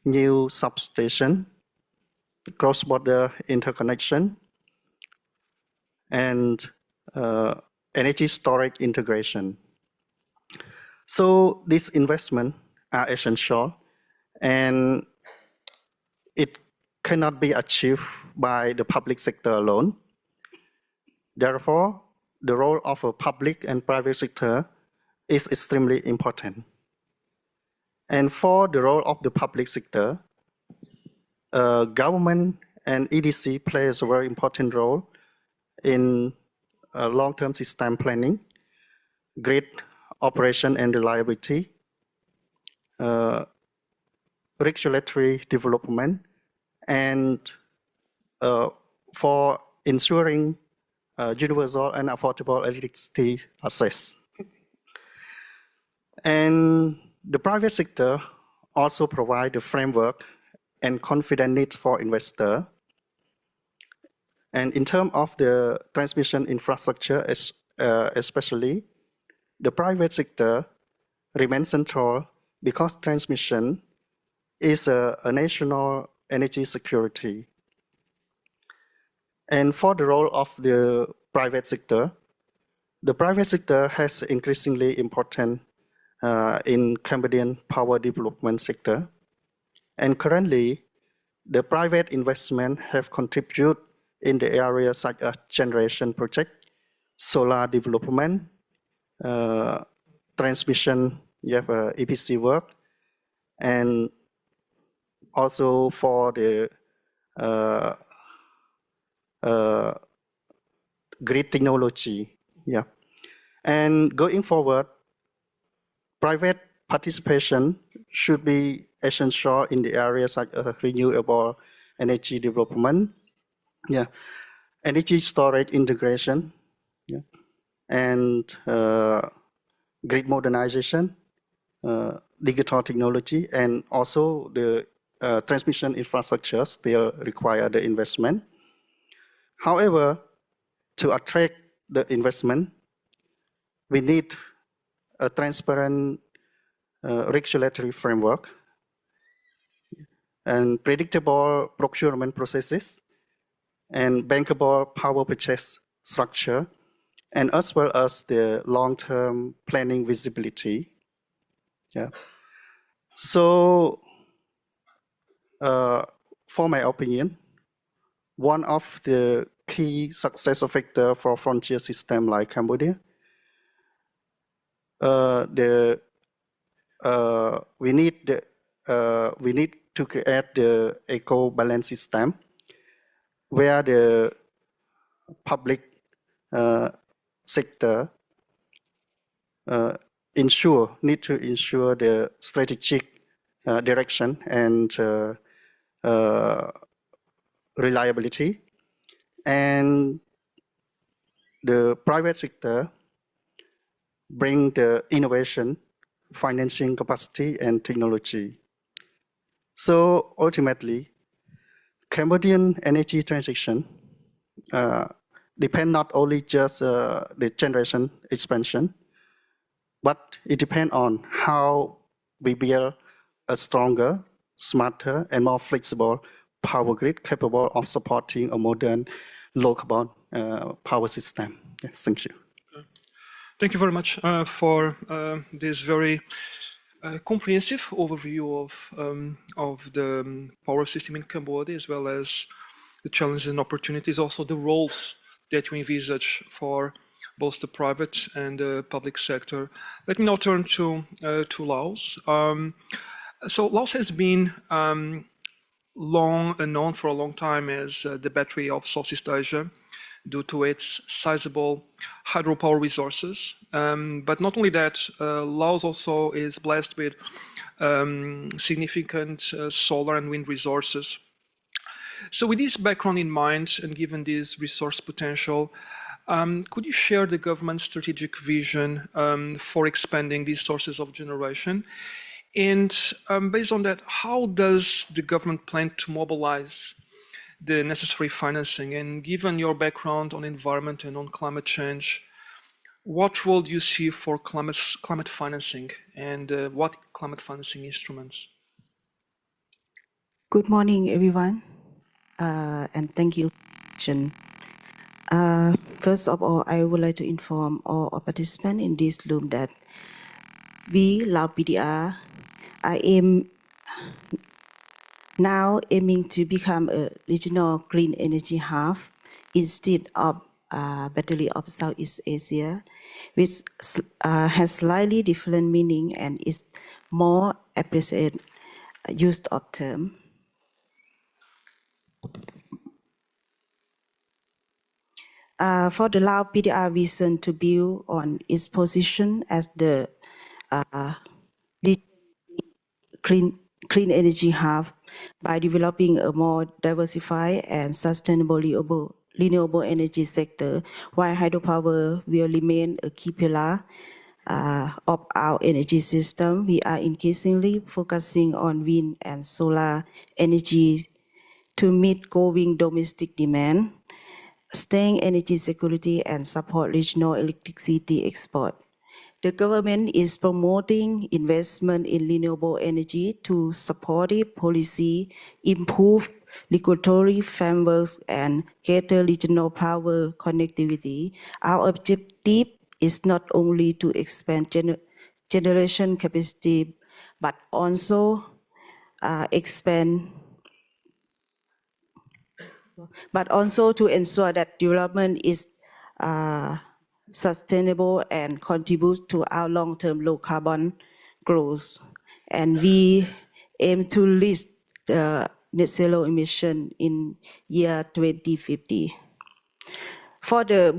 S11: new substation, cross-border interconnection, and energy storage integration. So these investments are essential, and it cannot be achieved by the public sector alone. Therefore, the role of a public and private sector is extremely important. And for the role of the public sector, government and EDC plays a very important role in long-term system planning, grid operation and reliability, regulatory development, and for ensuring universal and affordable electricity access. And the private sector also provide the framework and confident needs for investor. And in terms of the transmission infrastructure, especially, the private sector remains central because transmission is a national energy security. And for the role of the private sector has increasingly important in Cambodian power development sector. And currently, the private investment have contributed in the areas such as generation project, solar development, transmission, you have EPC work, and also for the grid technology. Yeah. And going forward, private participation should be essential in the areas such as renewable energy development, yeah, energy storage integration, yeah, and grid modernization, digital technology, and also the transmission infrastructure still require the investment. However, to attract the investment, we need a transparent regulatory framework and predictable procurement processes and bankable power purchase structure, and as well as the long-term planning visibility. Yeah. So, for my opinion, one of the key success factor for frontier system like Cambodia, we need to create the eco balance system where the public sector need to ensure the strategic direction and reliability, and the private sector bring the innovation, financing capacity, and technology. So ultimately, Cambodian energy transition depend not only just the generation expansion, but it depends on how we build a stronger, smarter, and more flexible power grid capable of supporting a modern, low-carbon power system. Yes, thank you.
S10: Thank you very much for this very comprehensive overview of the power system in Cambodia, as well as the challenges and opportunities, also the roles that you envisage for both the private and the public sector. Let me now turn to Laos. So Laos has been known for a long time as the battery of Southeast Asia due to its sizable hydropower resources. But not only that, Laos also is blessed with significant solar and wind resources. So with this background in mind, and given this resource potential, could you share the government's strategic vision for expanding these sources of generation? And based on that, how does the government plan to mobilize the necessary financing. And given your background on environment and on climate change, what role do you see for climate financing, and what climate financing instruments?
S12: Good morning, everyone, and thank you. First of all, I would like to inform all participants in this room that we, Lao PDR, are now aiming to become a regional clean energy hub instead of battery of Southeast Asia, which has slightly different meaning and is more appreciated use of term. For the Lao PDR vision to build on its position as the clean energy hub by developing a more diversified and sustainable renewable energy sector, while hydropower will remain a key pillar of our energy system. We are increasingly focusing on wind and solar energy to meet growing domestic demand, sustain energy security, and support regional electricity export. The government is promoting investment in renewable energy to supportive policy, improve regulatory frameworks, and greater regional power connectivity. Our objective is not only to expand generation capacity, but also to ensure that development is sustainable and contributes to our long-term low carbon growth. And we aim to reach the net zero emission in year 2050. For the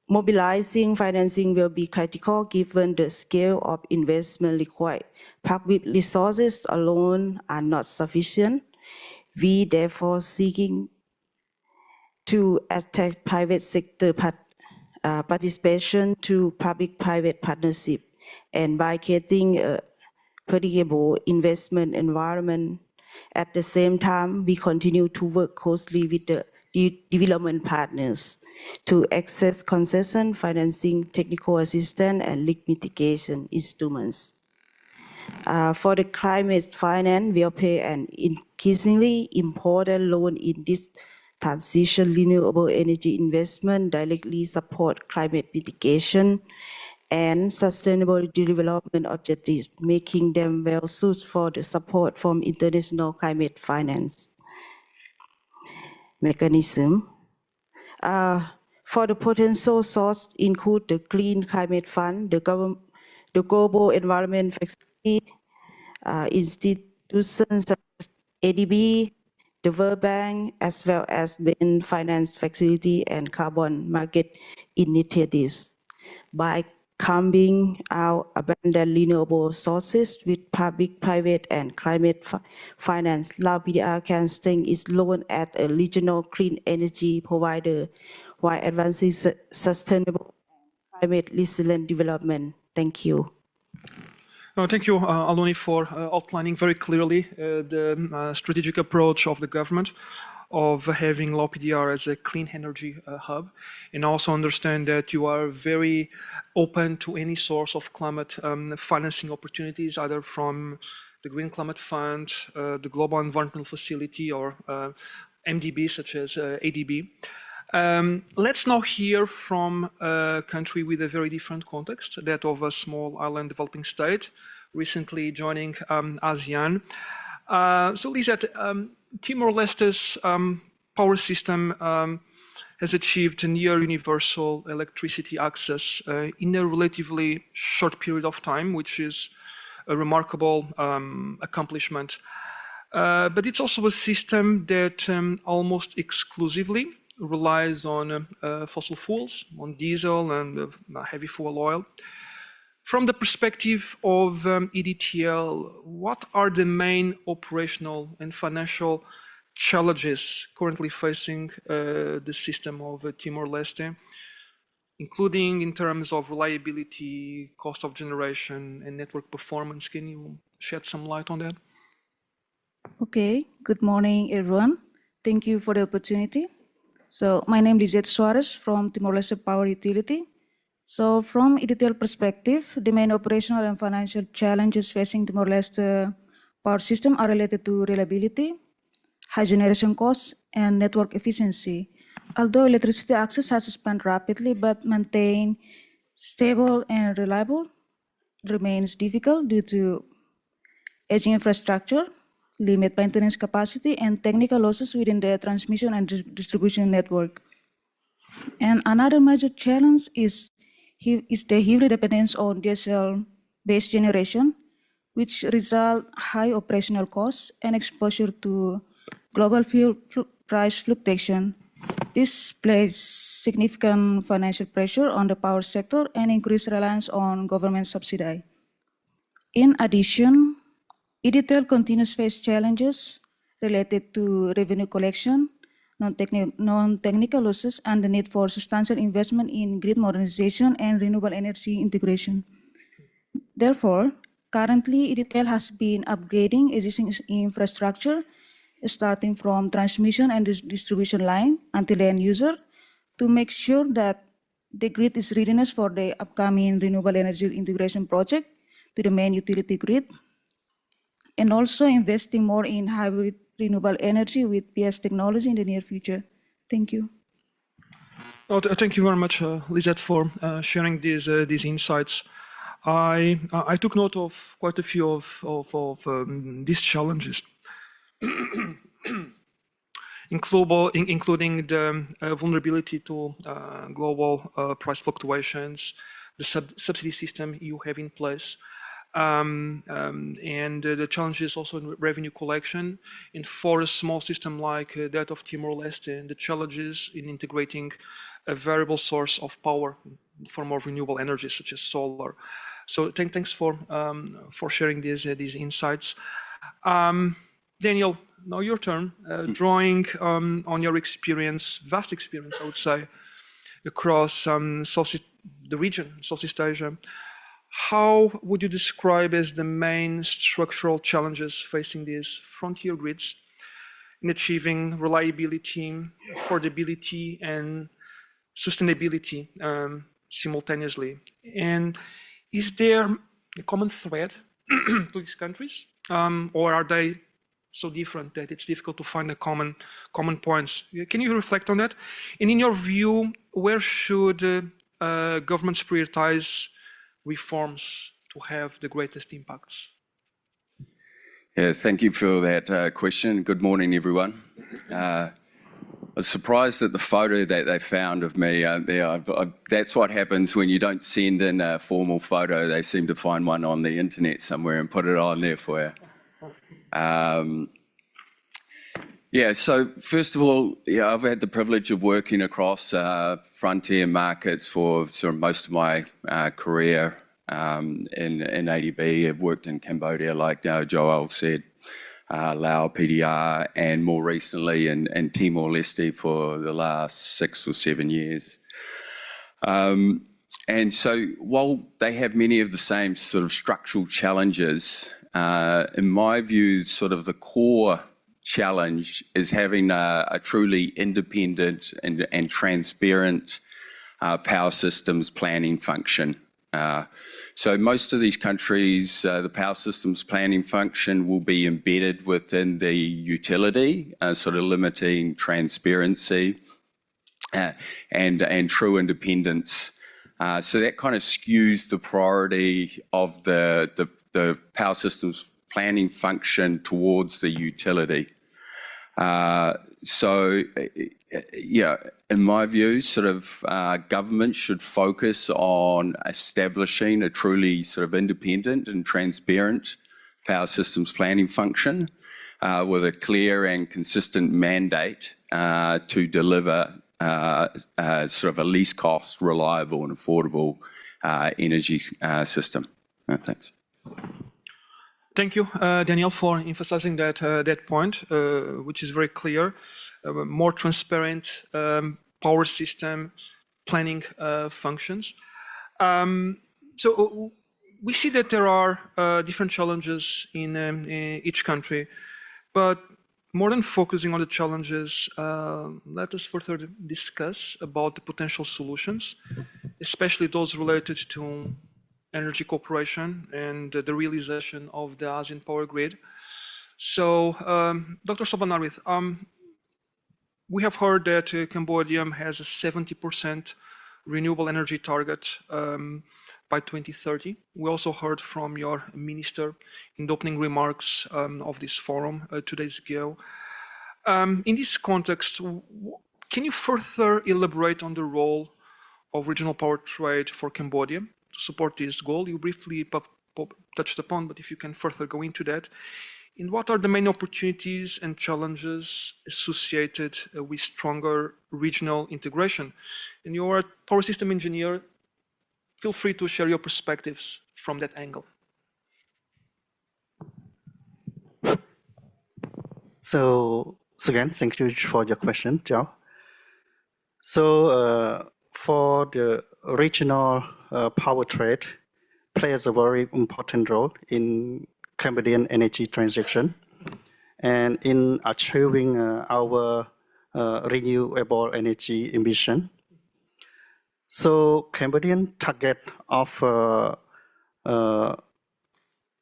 S12: mobilizing financing will be critical given the scale of investment required. Public resources alone are not sufficient. We therefore seeking to attract private sector participation to public-private partnership, and by creating a predictable investment environment. At the same time, we continue to work closely with the development partners to access concession financing, technical assistance, and leak mitigation instruments. For the climate finance, will play an increasingly important role in this transition. Renewable energy investment directly support climate mitigation and sustainable development objectives, making them well suited for the support from international climate finance mechanism. For the potential source include the Green Climate Fund, the Global Environment Facility, institutions such as ADB, the World Bank, as well as Bain Finance Facility and carbon market initiatives. By combining our abundant renewable sources with public, private, and climate finance, Lao PDR can strengthen its role as a regional clean energy provider while advancing sustainable climate resilient development. Thank you.
S10: Thank you, Aloni, for outlining very clearly the strategic approach of the government of having Lao PDR as a clean energy hub, and also understand that you are very open to any source of climate financing opportunities, either from the Green Climate Fund, the Global Environmental Facility, or MDB such as ADB. Let's now hear from a country with a very different context, that of a small island developing state, recently joining ASEAN. So Lizette, Timor-Leste's power system has achieved near universal electricity access in a relatively short period of time, which is a remarkable accomplishment. But it's also a system that almost exclusively relies on fossil fuels, on diesel and heavy fuel oil. From the perspective of EDTL, what are the main operational and financial challenges currently facing the system of Timor-Leste, including in terms of reliability, cost of generation, and network performance? Can you shed some light on that?
S13: Okay, good morning, everyone. Thank you for the opportunity. So my name is Lizette Suarez from Timor-Leste Power Utility. So from a detailed perspective, the main operational and financial challenges facing Timor-Leste power system are related to reliability, high generation costs, and network efficiency. Although electricity access has expanded rapidly, but maintain stable and reliable remains difficult due to aging infrastructure, limit maintenance capacity, and technical losses within the transmission and distribution network. And another major challenge is the heavy dependence on diesel-based generation, which result high operational costs and exposure to global fuel price fluctuation. This places significant financial pressure on the power sector and increased reliance on government subsidy. In addition, EDTEL continues to face challenges related to revenue collection, non-technical losses, and the need for substantial investment in grid modernization and renewable energy integration. Therefore, currently, EDTEL has been upgrading existing infrastructure, starting from transmission and distribution line until the end user, to make sure that the grid is readiness for the upcoming renewable energy integration project to the main utility grid, and also investing more in hybrid renewable energy with PS technology in the near future. Thank you.
S10: Oh, thank you very much, Lizette, for sharing these insights. I took note of quite a few of these challenges, including the vulnerability to global price fluctuations, the subsidy system you have in place, and the challenges also in revenue collection. And for a small system like that of Timor-Leste, and the challenges in integrating a variable source of power for more renewable energy, such as solar. So thanks for sharing these insights. Daniel, now your turn. Drawing on your experience, vast experience, I would say, across the region, Southeast Asia, how would you describe as the main structural challenges facing these frontier grids in achieving reliability, affordability, and sustainability simultaneously? And is there a common thread to these countries, or are they so different that it's difficult to find a common points? Can you reflect on that? And in your view, where should governments prioritize reforms to have the greatest impacts?
S14: Yeah, thank you for that question. Good morning, everyone. I was surprised at the photo that they found of me there. That's what happens when you don't send in a formal photo. They seem to find one on the internet somewhere and put it on there for you. Yeah, so first of all, yeah, I've had the privilege of working across frontier markets for sort of most of my career in ADB. I've worked in Cambodia, like Joel said, Laos, PDR, and more recently in Timor-Leste for the last 6 or 7 years. And so while they have many of the same sort of structural challenges, in my view, sort of the core challenge is having a truly independent and transparent power systems planning function. So most of these countries, the power systems planning function will be embedded within the utility, sort of limiting transparency and true independence. So that kind of skews the priority of the power systems planning function towards the utility. So, yeah, in my view, sort of government should focus on establishing a truly sort of independent and transparent power systems planning function with a clear and consistent mandate to deliver sort of a least cost, reliable and affordable energy system. Thanks.
S10: Thank you, Daniel, for emphasizing that point, which is very clear. More transparent power system planning functions. So we see that there are different challenges in each country, but more than focusing on the challenges, let us further discuss about the potential solutions, especially those related to energy cooperation and the realization of the ASEAN power grid. So, Dr. Sobanarwith, we have heard that Cambodia has a 70% renewable energy target by 2030. We also heard from your minister in the opening remarks of this forum 2 days ago. In this context, can you further elaborate on the role of regional power trade for Cambodia to support this goal? You briefly touched upon, but if you can further go into that. And what are the main opportunities and challenges associated with stronger regional integration? And you are a power system engineer. Feel free to share your perspectives from that angle.
S11: So again, thank you for your question, Joe. So for the regional power trade plays a very important role in Cambodian energy transition and in achieving our renewable energy ambition. So Cambodian target of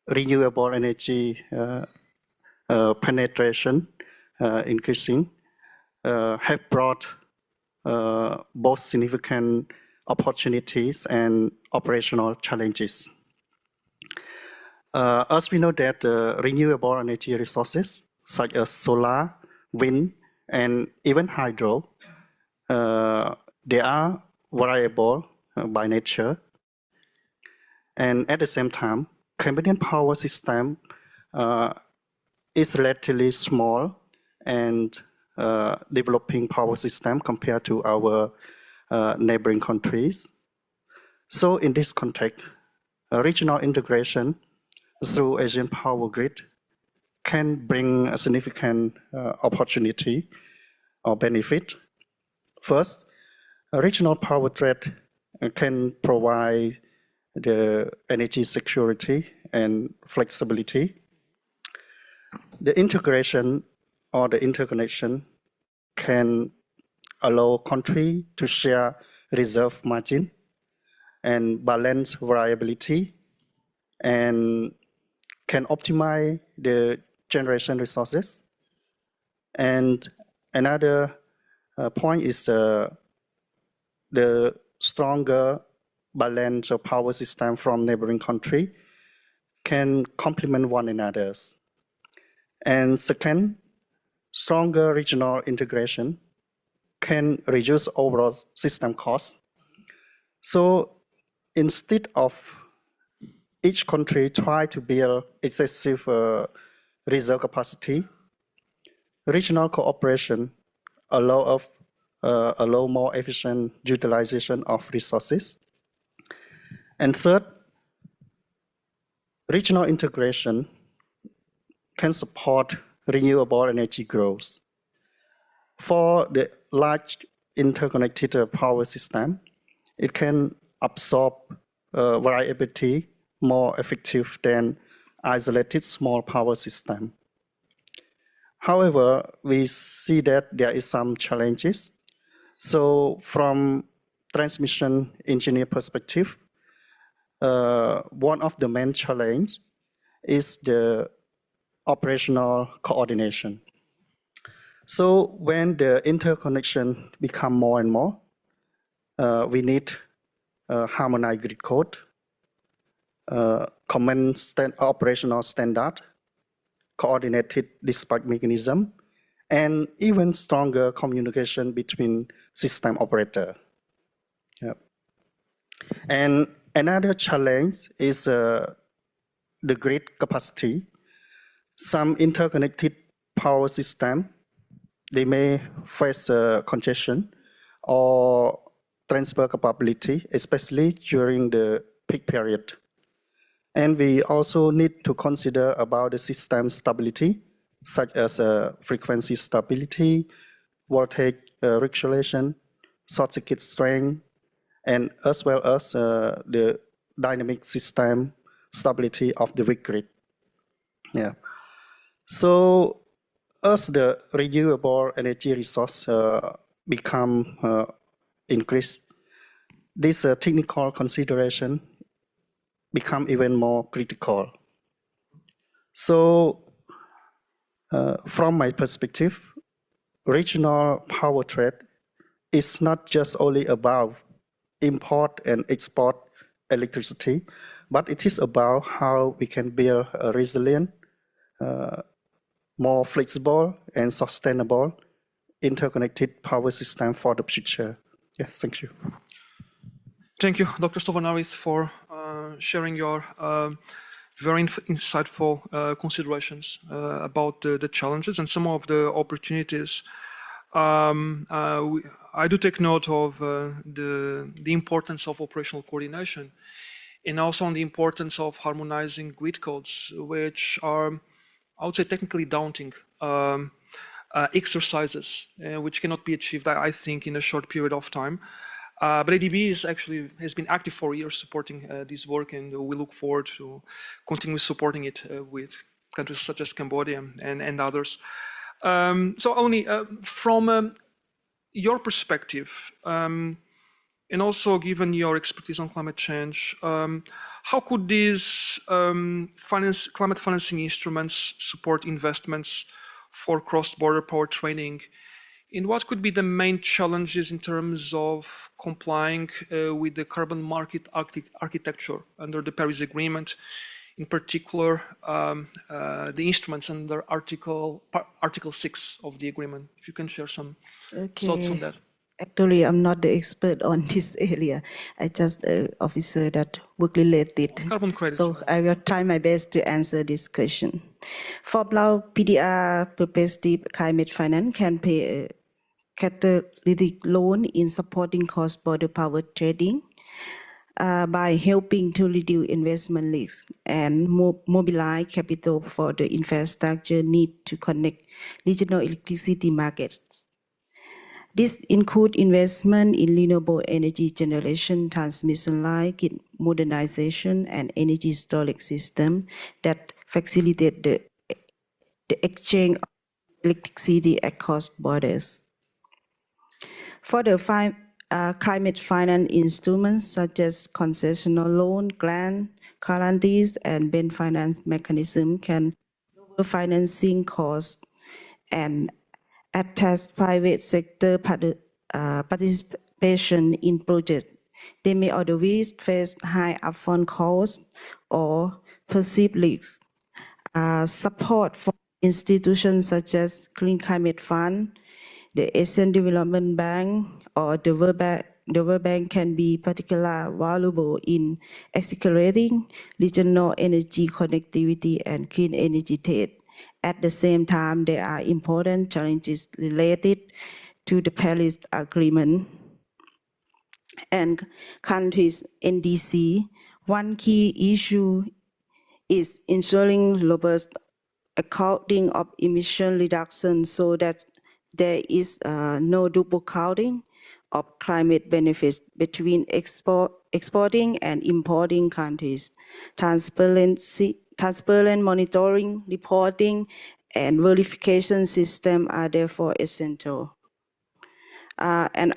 S11: renewable energy penetration increasing have brought both significant opportunities and operational challenges. As we know that renewable energy resources such as solar, wind, and even hydro, they are variable by nature. And at the same time, Cambodian power system is relatively small and developing power system compared to our neighboring countries. So in this context, regional integration through Asian power grid can bring a significant opportunity or benefit. First, a regional power trade can provide the energy security and flexibility. The integration or the interconnection can allow countries to share reserve margin and balance variability and can optimize the generation resources. And another point is the stronger balance of power system from neighboring country can complement one another. And second, stronger regional integration can reduce overall system costs. So instead of each country try to build excessive reserve capacity, regional cooperation allow more efficient utilization of resources. And third, regional integration can support renewable energy growth. For the large interconnected power system, it can absorb variability more effective than isolated small power system. However, we see that there is some challenges. So from transmission engineer perspective, one of the main challenge is the operational coordination. So when the interconnection become more and more, we need harmonized grid code, common operational standard, coordinated dispatch mechanism, and even stronger communication between system operator. Yep. And another challenge is the grid capacity. Some interconnected power system, they may face congestion or transfer capability, especially during the peak period. And we also need to consider about the system stability, such as frequency stability, voltage regulation, short circuit strength, and as well as the dynamic system stability of the weak grid. Yeah. So as the renewable energy resource become increased, this technical consideration become even more critical. So, from my perspective, regional power trade is not just only about import and export electricity, but it is about how we can build a resilient, more flexible and sustainable interconnected power system for the future. Yes, thank you.
S10: Thank you, Dr. Stovanakis, for sharing your very insightful considerations about the challenges and some of the opportunities. I do take note of the importance of operational coordination and also on the importance of harmonizing grid codes, which are, I would say, technically daunting exercises, which cannot be achieved, I think, in a short period of time. But ADB has been active for years supporting this work, and we look forward to continue supporting it with countries such as Cambodia and others. So, only from your perspective, and also given your expertise on climate change, how could these climate financing instruments support investments for cross-border power trading? And what could be the main challenges in terms of complying with the carbon market architecture under the Paris Agreement, in particular the instruments under Article 6 of the agreement? If you can share some thoughts on that.
S12: Actually, I'm not the expert on this area. I just an officer that work related.
S10: Carbon credits.
S12: So I will try my best to answer this question. For now, PDR, Perspective Climate Finance, can pay a catalytic loan in supporting cross-border power trading by helping to reduce investment risks and mobilize capital for the infrastructure need to connect regional electricity markets. This includes investment in renewable energy generation, transmission line, modernization, and energy storage system that facilitate the exchange of electricity across borders. For the climate finance instruments such as concessional loan, grant, guarantees, and bank finance mechanism can lower financing costs and attach private sector participation in projects. They may otherwise face high upfront costs or perceived risks. Support for institutions such as Clean Climate Fund, the Asian Development Bank, or the World Bank can be particularly valuable in accelerating regional energy connectivity and clean energy trade. At the same time, there are important challenges related to the Paris Agreement and countries' NDC. One key issue is ensuring robust accounting of emission reduction so that there is no double counting of climate benefits between exporting and importing countries. Transparent monitoring, reporting, and verification system are therefore essential. And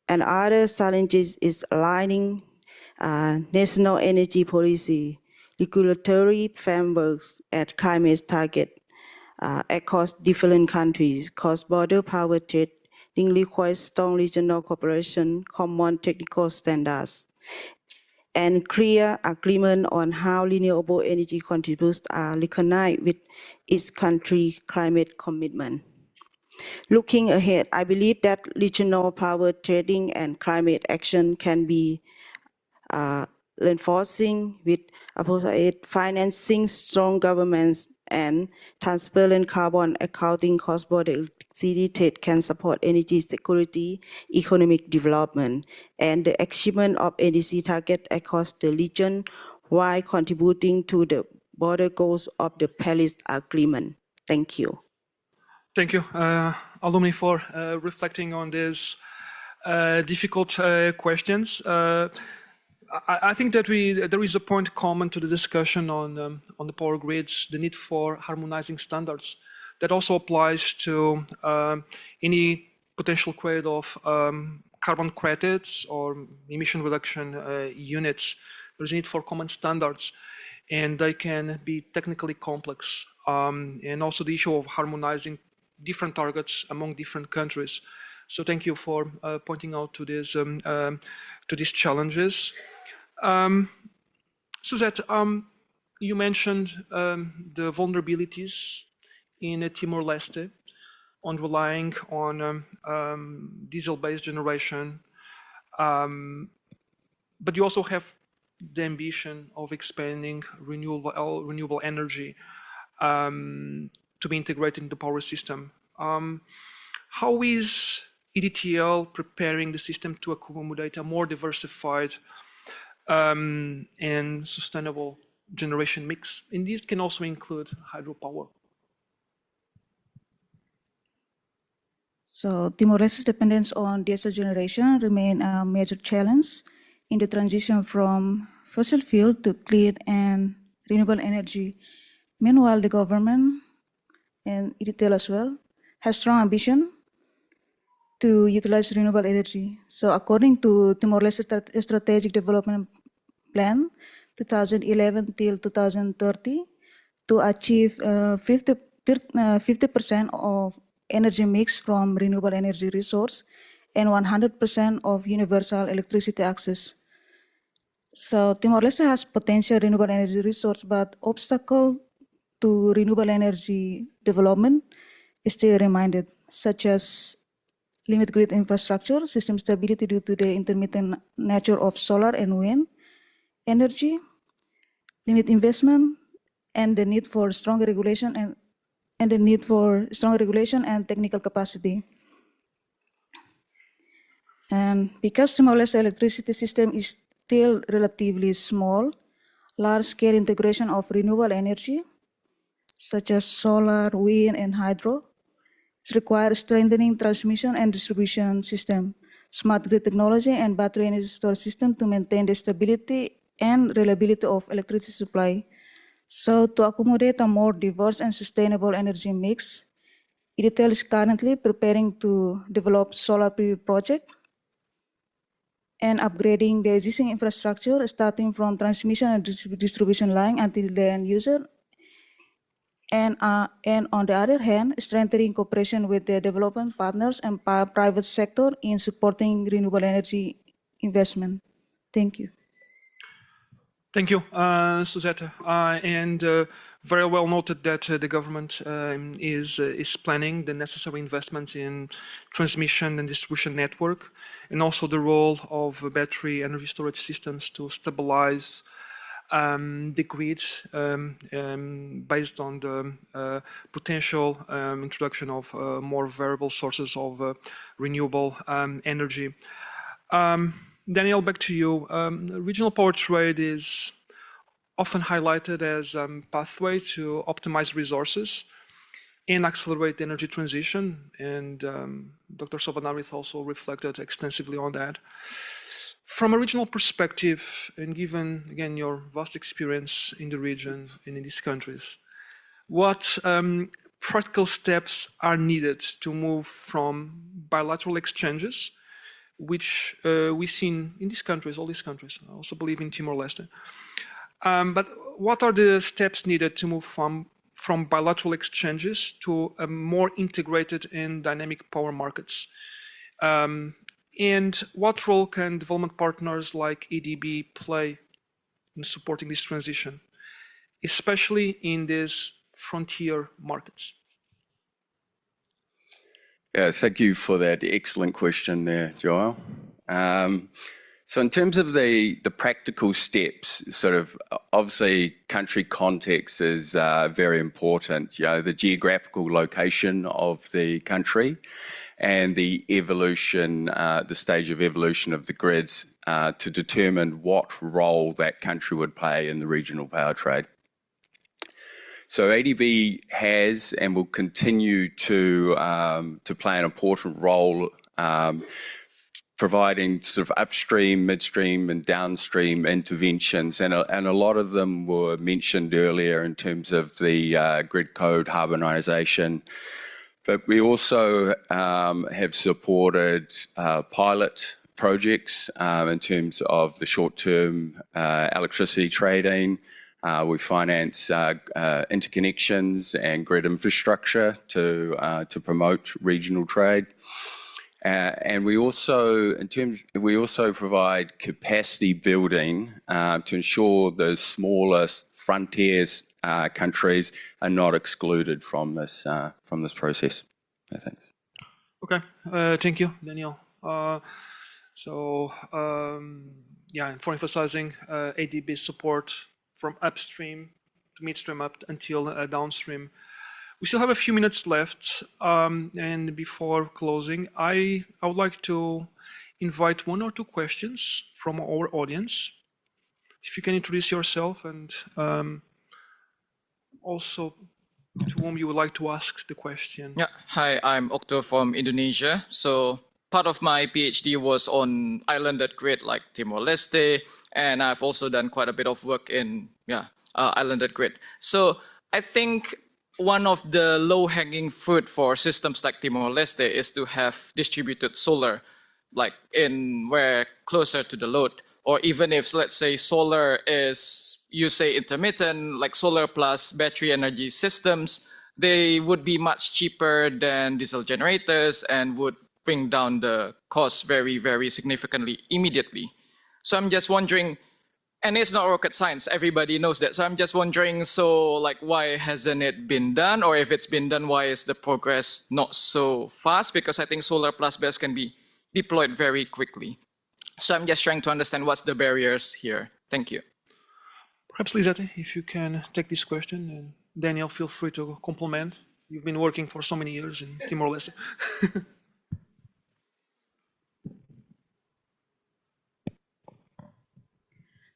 S12: other challenges is aligning national energy policy, regulatory frameworks, and climate target across different countries. Cross-border power trading requires strong regional cooperation, common technical standards, and clear agreement on how renewable energy contributes are recognized with each country's climate commitment. Looking ahead, I believe that regional power trading and climate action can be reinforcing with appropriate financing, strong governments, and transparent carbon accounting. Cross-border electricity trade can support energy security, economic development, and the achievement of NDC targets across the region while contributing to the broader goals of the Paris Agreement. Thank you.
S10: Thank you, Alumni, for reflecting on these difficult questions. I think that there is a point common to the discussion on the power grids, the need for harmonizing standards That also applies to any potential create of carbon credits or emission reduction units. There's a need for common standards, and they can be technically complex. And also the issue of harmonizing different targets among different countries. So thank you for pointing out to these challenges. Suzette, you mentioned the vulnerabilities in Timor-Leste on relying on diesel-based generation, but you also have the ambition of expanding renewable energy to be integrated in the power system. How is EDTL preparing the system to accommodate a more diversified and sustainable generation mix? And this can also include hydropower.
S13: So Timor-Leste's dependence on diesel generation remain a major challenge in the transition from fossil fuel to clean and renewable energy. Meanwhile, the government and EDTL as well has strong ambition to utilize renewable energy. So according to Timor-Leste Strategic Development Plan 2011 till 2030, to achieve 50% of energy mix from renewable energy resource and 100% of universal electricity access. So Timor-Leste has potential renewable energy resource, but obstacle to renewable energy development is still reminded, such as limit grid infrastructure, system stability due to the intermittent nature of solar and wind energy, limit investment, and the need for stronger regulation and technical capacity. And because Timor-Leste electricity system is still relatively small, large-scale integration of renewable energy, such as solar, wind, and hydro, requires strengthening transmission and distribution system, smart grid technology, and battery energy storage system to maintain the stability and reliability of electricity supply. So to accommodate a more diverse and sustainable energy mix, EDTL is currently preparing to develop solar PV project and upgrading the existing infrastructure, starting from transmission and distribution line until the end user. And on the other hand, strengthening cooperation with the development partners and private sector in supporting renewable energy investment. Thank you.
S10: Thank you, Suzette. And very well noted that the government is planning the necessary investments in transmission and distribution network, and also the role of battery energy storage systems to stabilize the grid based on the potential introduction of more variable sources of renewable energy. Daniel, back to you. Regional power trade is often highlighted as a pathway to optimize resources and accelerate the energy transition. And Dr. Sovanarith also reflected extensively on that. From a regional perspective, and given, again, your vast experience in the region and in these countries, what practical steps are needed to move from bilateral exchanges, which we've seen in these countries, all these countries, I also believe in Timor-Leste. But what are the steps needed to move from bilateral exchanges to a more integrated and dynamic power markets? And what role can development partners like EDB play in supporting this transition, especially in these frontier markets?
S14: Yeah, thank you for that excellent question there, Joel. So in terms of the practical steps, sort of obviously country context is very important. You know, the geographical location of the country and the evolution, the stage of evolution of the grids to determine what role that country would play in the regional power trade. So ADB has and will continue to play an important role providing sort of upstream, midstream, and downstream interventions, and a lot of them were mentioned earlier in terms of the grid code harmonisation. But we also have supported pilot projects in terms of the short-term electricity trading. We finance interconnections and grid infrastructure to promote regional trade. And we also provide capacity building to ensure the smallest frontiers countries are not excluded from this process. Thanks.
S10: Okay, thank you, Daniel. Yeah, and for emphasizing ADB support from upstream to midstream up until downstream. We still have a few minutes left, and before closing, I would like to invite one or two questions from our audience. If you can introduce yourself and also to whom you would like to ask the question.
S15: Yeah, hi, I'm Okto from Indonesia. So part of my PhD was on islanded grid like Timor-Leste, and I've also done quite a bit of work in islanded grid. So I think one of the low-hanging fruit for systems like Timor-Leste is to have distributed solar, like where closer to the load, or even if, let's say, solar is, you say, intermittent, like solar plus battery energy systems, they would be much cheaper than diesel generators and would bring down the cost very, very significantly immediately. So I'm just wondering, and it's not rocket science, everybody knows that. So I'm just wondering, so like, why hasn't it been done? Or if it's been done, why is the progress not so fast? Because I think solar plus BESS can be deployed very quickly. So I'm just trying to understand what's the barriers here. Thank you.
S10: Perhaps Lisette, if you can take this question, and Daniel, feel free to complement. You've been working for so many years in Timor-Leste.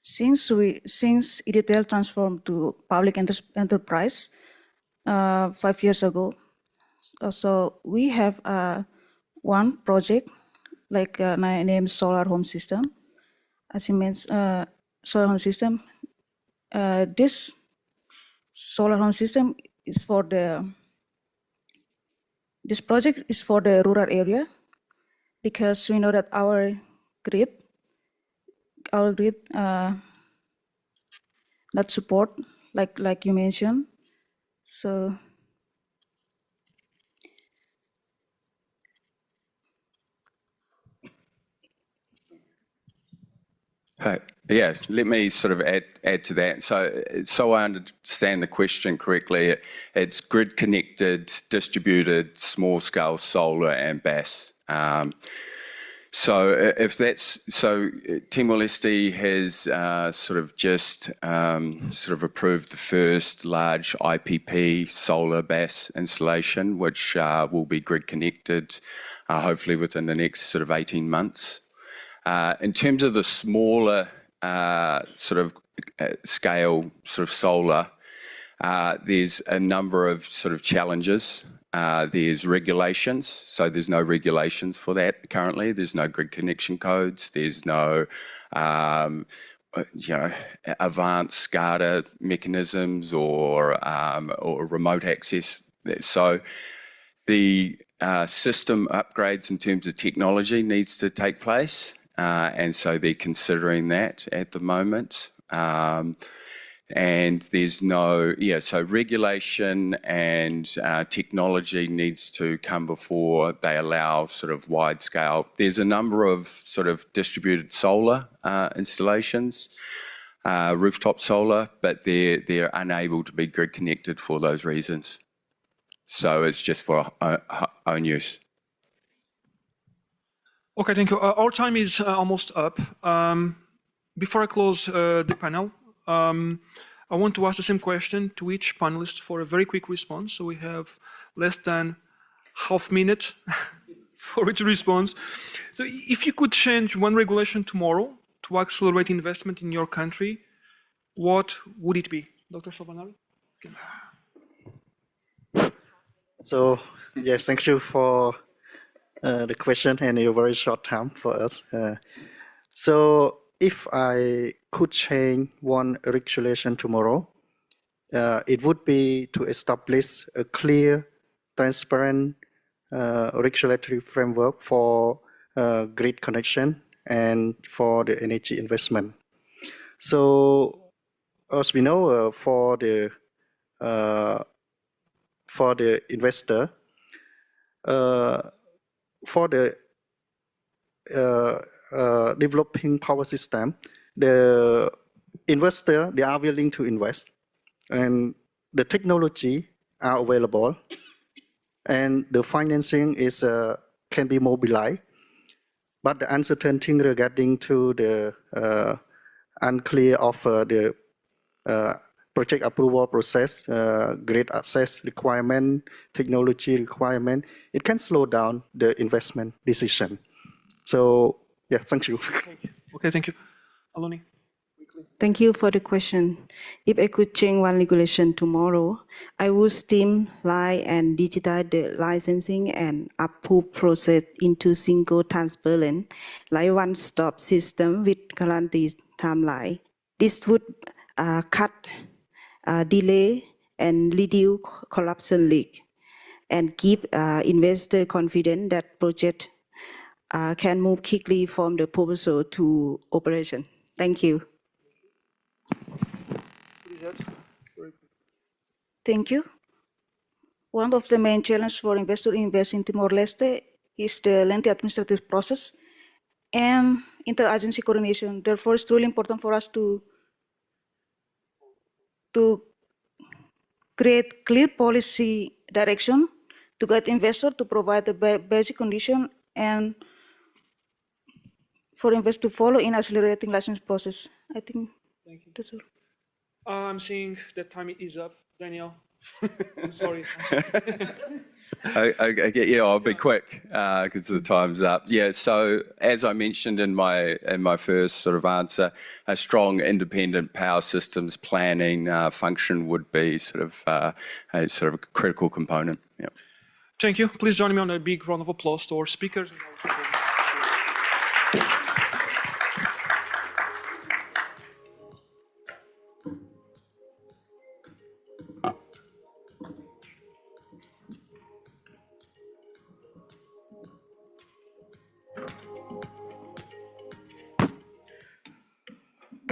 S13: Since EDTL transformed to public enterprise 5 years ago, so we have one project like named Solar Home System. As you mentioned, Solar Home System. This Solar Home System is for this project is for the rural area, because we know that our grid not support like you mentioned. So
S14: Yes, let me sort of add to that. So I understand the question correctly. It's grid-connected, distributed, small-scale solar and BESS. So Timor-Leste has sort of just approved the first large IPP solar BESS installation, which will be grid-connected, hopefully within the next sort of 18 months. In terms of the smaller scale sort of solar, there's a number of sort of challenges. There's regulations, so there's no regulations for that currently. There's no grid connection codes. There's no advanced SCADA mechanisms or remote access. So the system upgrades in terms of technology needs to take place. And so they're considering that at the moment. And there's so regulation and technology needs to come before they allow sort of wide scale. There's a number of sort of distributed solar installations, rooftop solar, but they're unable to be grid connected for those reasons. So it's just for own use.
S10: Okay, thank you. Our time is almost up. Before I close the panel, I want to ask the same question to each panelist for a very quick response. So we have less than half minute for each response. So if you could change one regulation tomorrow to accelerate investment in your country, what would it be? Dr. Salvanari?
S11: So yes, thank you for the question and a very short time for us. So if I could change one regulation tomorrow, it would be to establish a clear, transparent regulatory framework for grid connection and for the energy investment. So as we know, for the investor, for the developing power system, the investor, they are willing to invest, and the technology are available, and the financing is can be mobilized. But the uncertainty regarding to the unclear of the project approval process, grid access requirement, technology requirement, it can slow down the investment decision. So yeah, thank you.
S10: Thank you. Okay, thank you. Aloni.
S12: Thank you for the question. If I could change one regulation tomorrow, I would streamline and digitize the licensing and approve process into single transparent, like one-stop system with guaranteed timeline. This would cut delay and reduce corruption risk, and give investor confidence that project can move quickly from the proposal to operation. Thank you.
S13: Thank you. One of the main challenges for investors investing in Timor-Leste is the lengthy administrative process and interagency coordination. Therefore, it's truly important for us to create clear policy direction to guide investors to provide the basic condition and for investors to follow in accelerating license process. I think that's all.
S10: I'm seeing that time is up, Daniel. I'm sorry.
S14: Yeah, I'll be quick because the time's up. Yeah, so as I mentioned in my first sort of answer, a strong independent power systems planning function would be sort of a critical component. Yeah.
S10: Thank you. Please join me on a big round of applause to our speakers.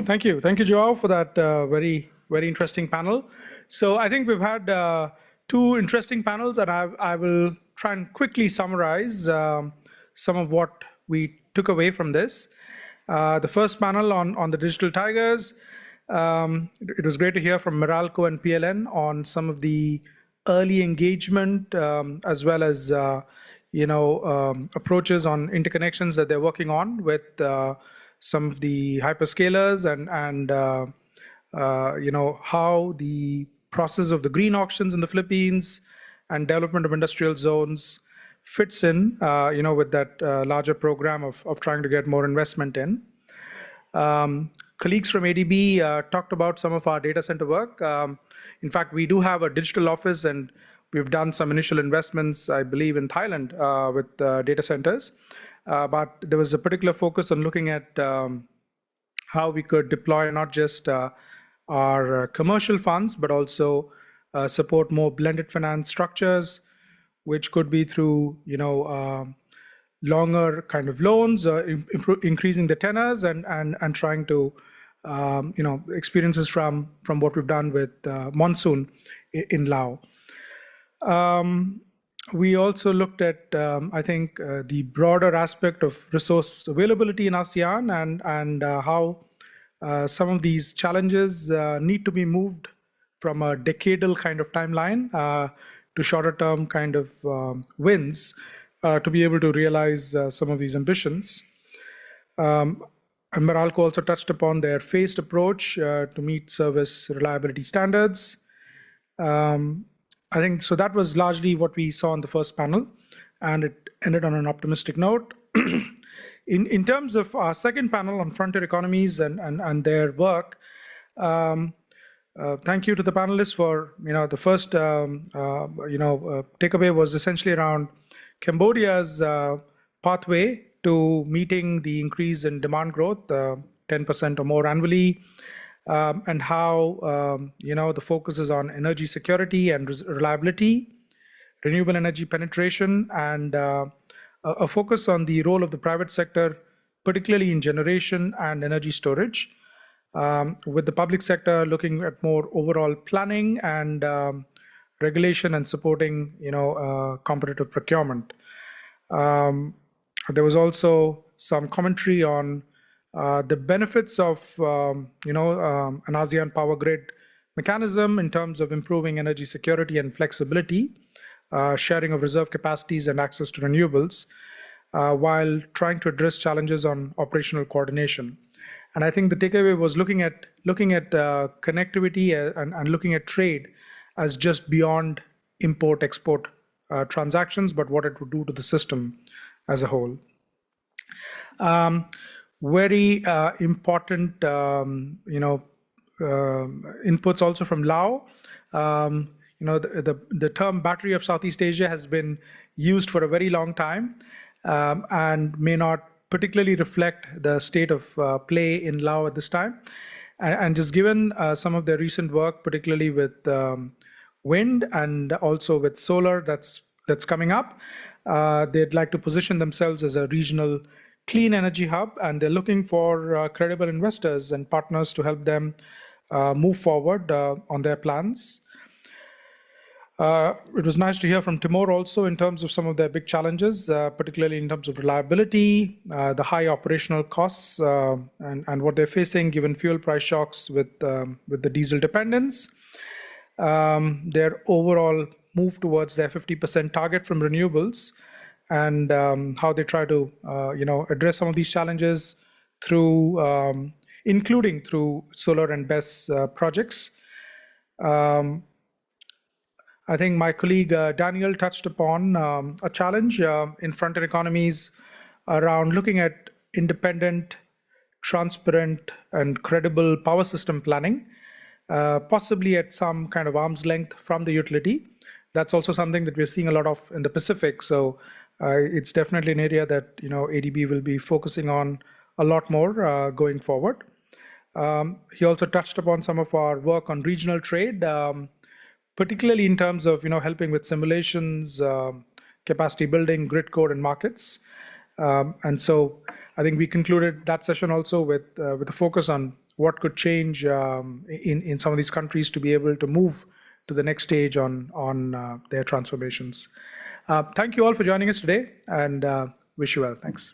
S1: Thank you, Joao, for that very interesting panel. So I think we've had two interesting panels, and I will try and quickly summarize some of what we took away from this. The first panel on the digital tigers. It was great to hear from Meralco and PLN on some of the early engagement as well as approaches on interconnections that they're working on with some of the hyperscalers and how the process of the green auctions in the Philippines and development of industrial zones fits in, with that larger program of trying to get more investment in. Colleagues from ADB talked about some of our data center work. In fact, we do have a digital office, and we've done some initial investments, I believe, in Thailand with data centers. But there was a particular focus on looking at how we could deploy not just our commercial funds, but also support more blended finance structures, which could be through, longer kind of loans, increasing the tenors, and trying to, experiences from what we've done with Monsoon in Laos. We also looked at, I think, the broader aspect of resource availability in ASEAN and how some of these challenges need to be moved from a decadal kind of timeline to shorter term kind of wins to be able to realize some of these ambitions. And Meralco also touched upon their phased approach to meet service reliability standards. I think so. That was largely what we saw in the first panel, and it ended on an optimistic note. In terms of our second panel on frontier economies and their work, thank you to the panelists for the first takeaway was essentially around Cambodia's pathway to meeting the increase in demand growth, 10% or more annually, and how the focus is on energy security and reliability, renewable energy penetration, and a focus on the role of the private sector, particularly in generation and energy storage, with the public sector looking at more overall planning and regulation and supporting, competitive procurement. There was also some commentary on the benefits of, an ASEAN power grid mechanism in terms of improving energy security and flexibility, sharing of reserve capacities and access to renewables, while trying to address challenges on operational coordination. And I think the takeaway was looking at connectivity and looking at trade as just beyond import-export transactions, but what it would do to the system as a whole. Very important, inputs also from Lao. The term battery of Southeast Asia has been used for a very long time and may not particularly reflect the state of play in Lao at this time. And just given some of their recent work, particularly with wind and also with solar that's coming up, they'd like to position themselves as a regional clean energy hub, and they're looking for credible investors and partners to help them move forward on their plans. It was nice to hear from Timor also in terms of some of their big challenges, particularly in terms of reliability, the high operational costs, and what they're facing given fuel price shocks with the diesel dependence. Their overall move towards their 50% target from renewables, and how they try to address some of these challenges through, including through solar and BESS projects. I think my colleague Daniel touched upon a challenge in frontier economies around looking at independent, transparent, and credible power system planning, possibly at some kind of arm's length from the utility. That's also something that we're seeing a lot of in the Pacific. So it's definitely an area that ADB will be focusing on a lot more going forward. He also touched upon some of our work on regional trade, particularly in terms of helping with simulations, capacity building, grid code, and markets. And so I think we concluded that session also with a focus on what could change in some of these countries to be able to move to the next stage on their transformations. Thank you all for joining us today, and wish you well. Thanks.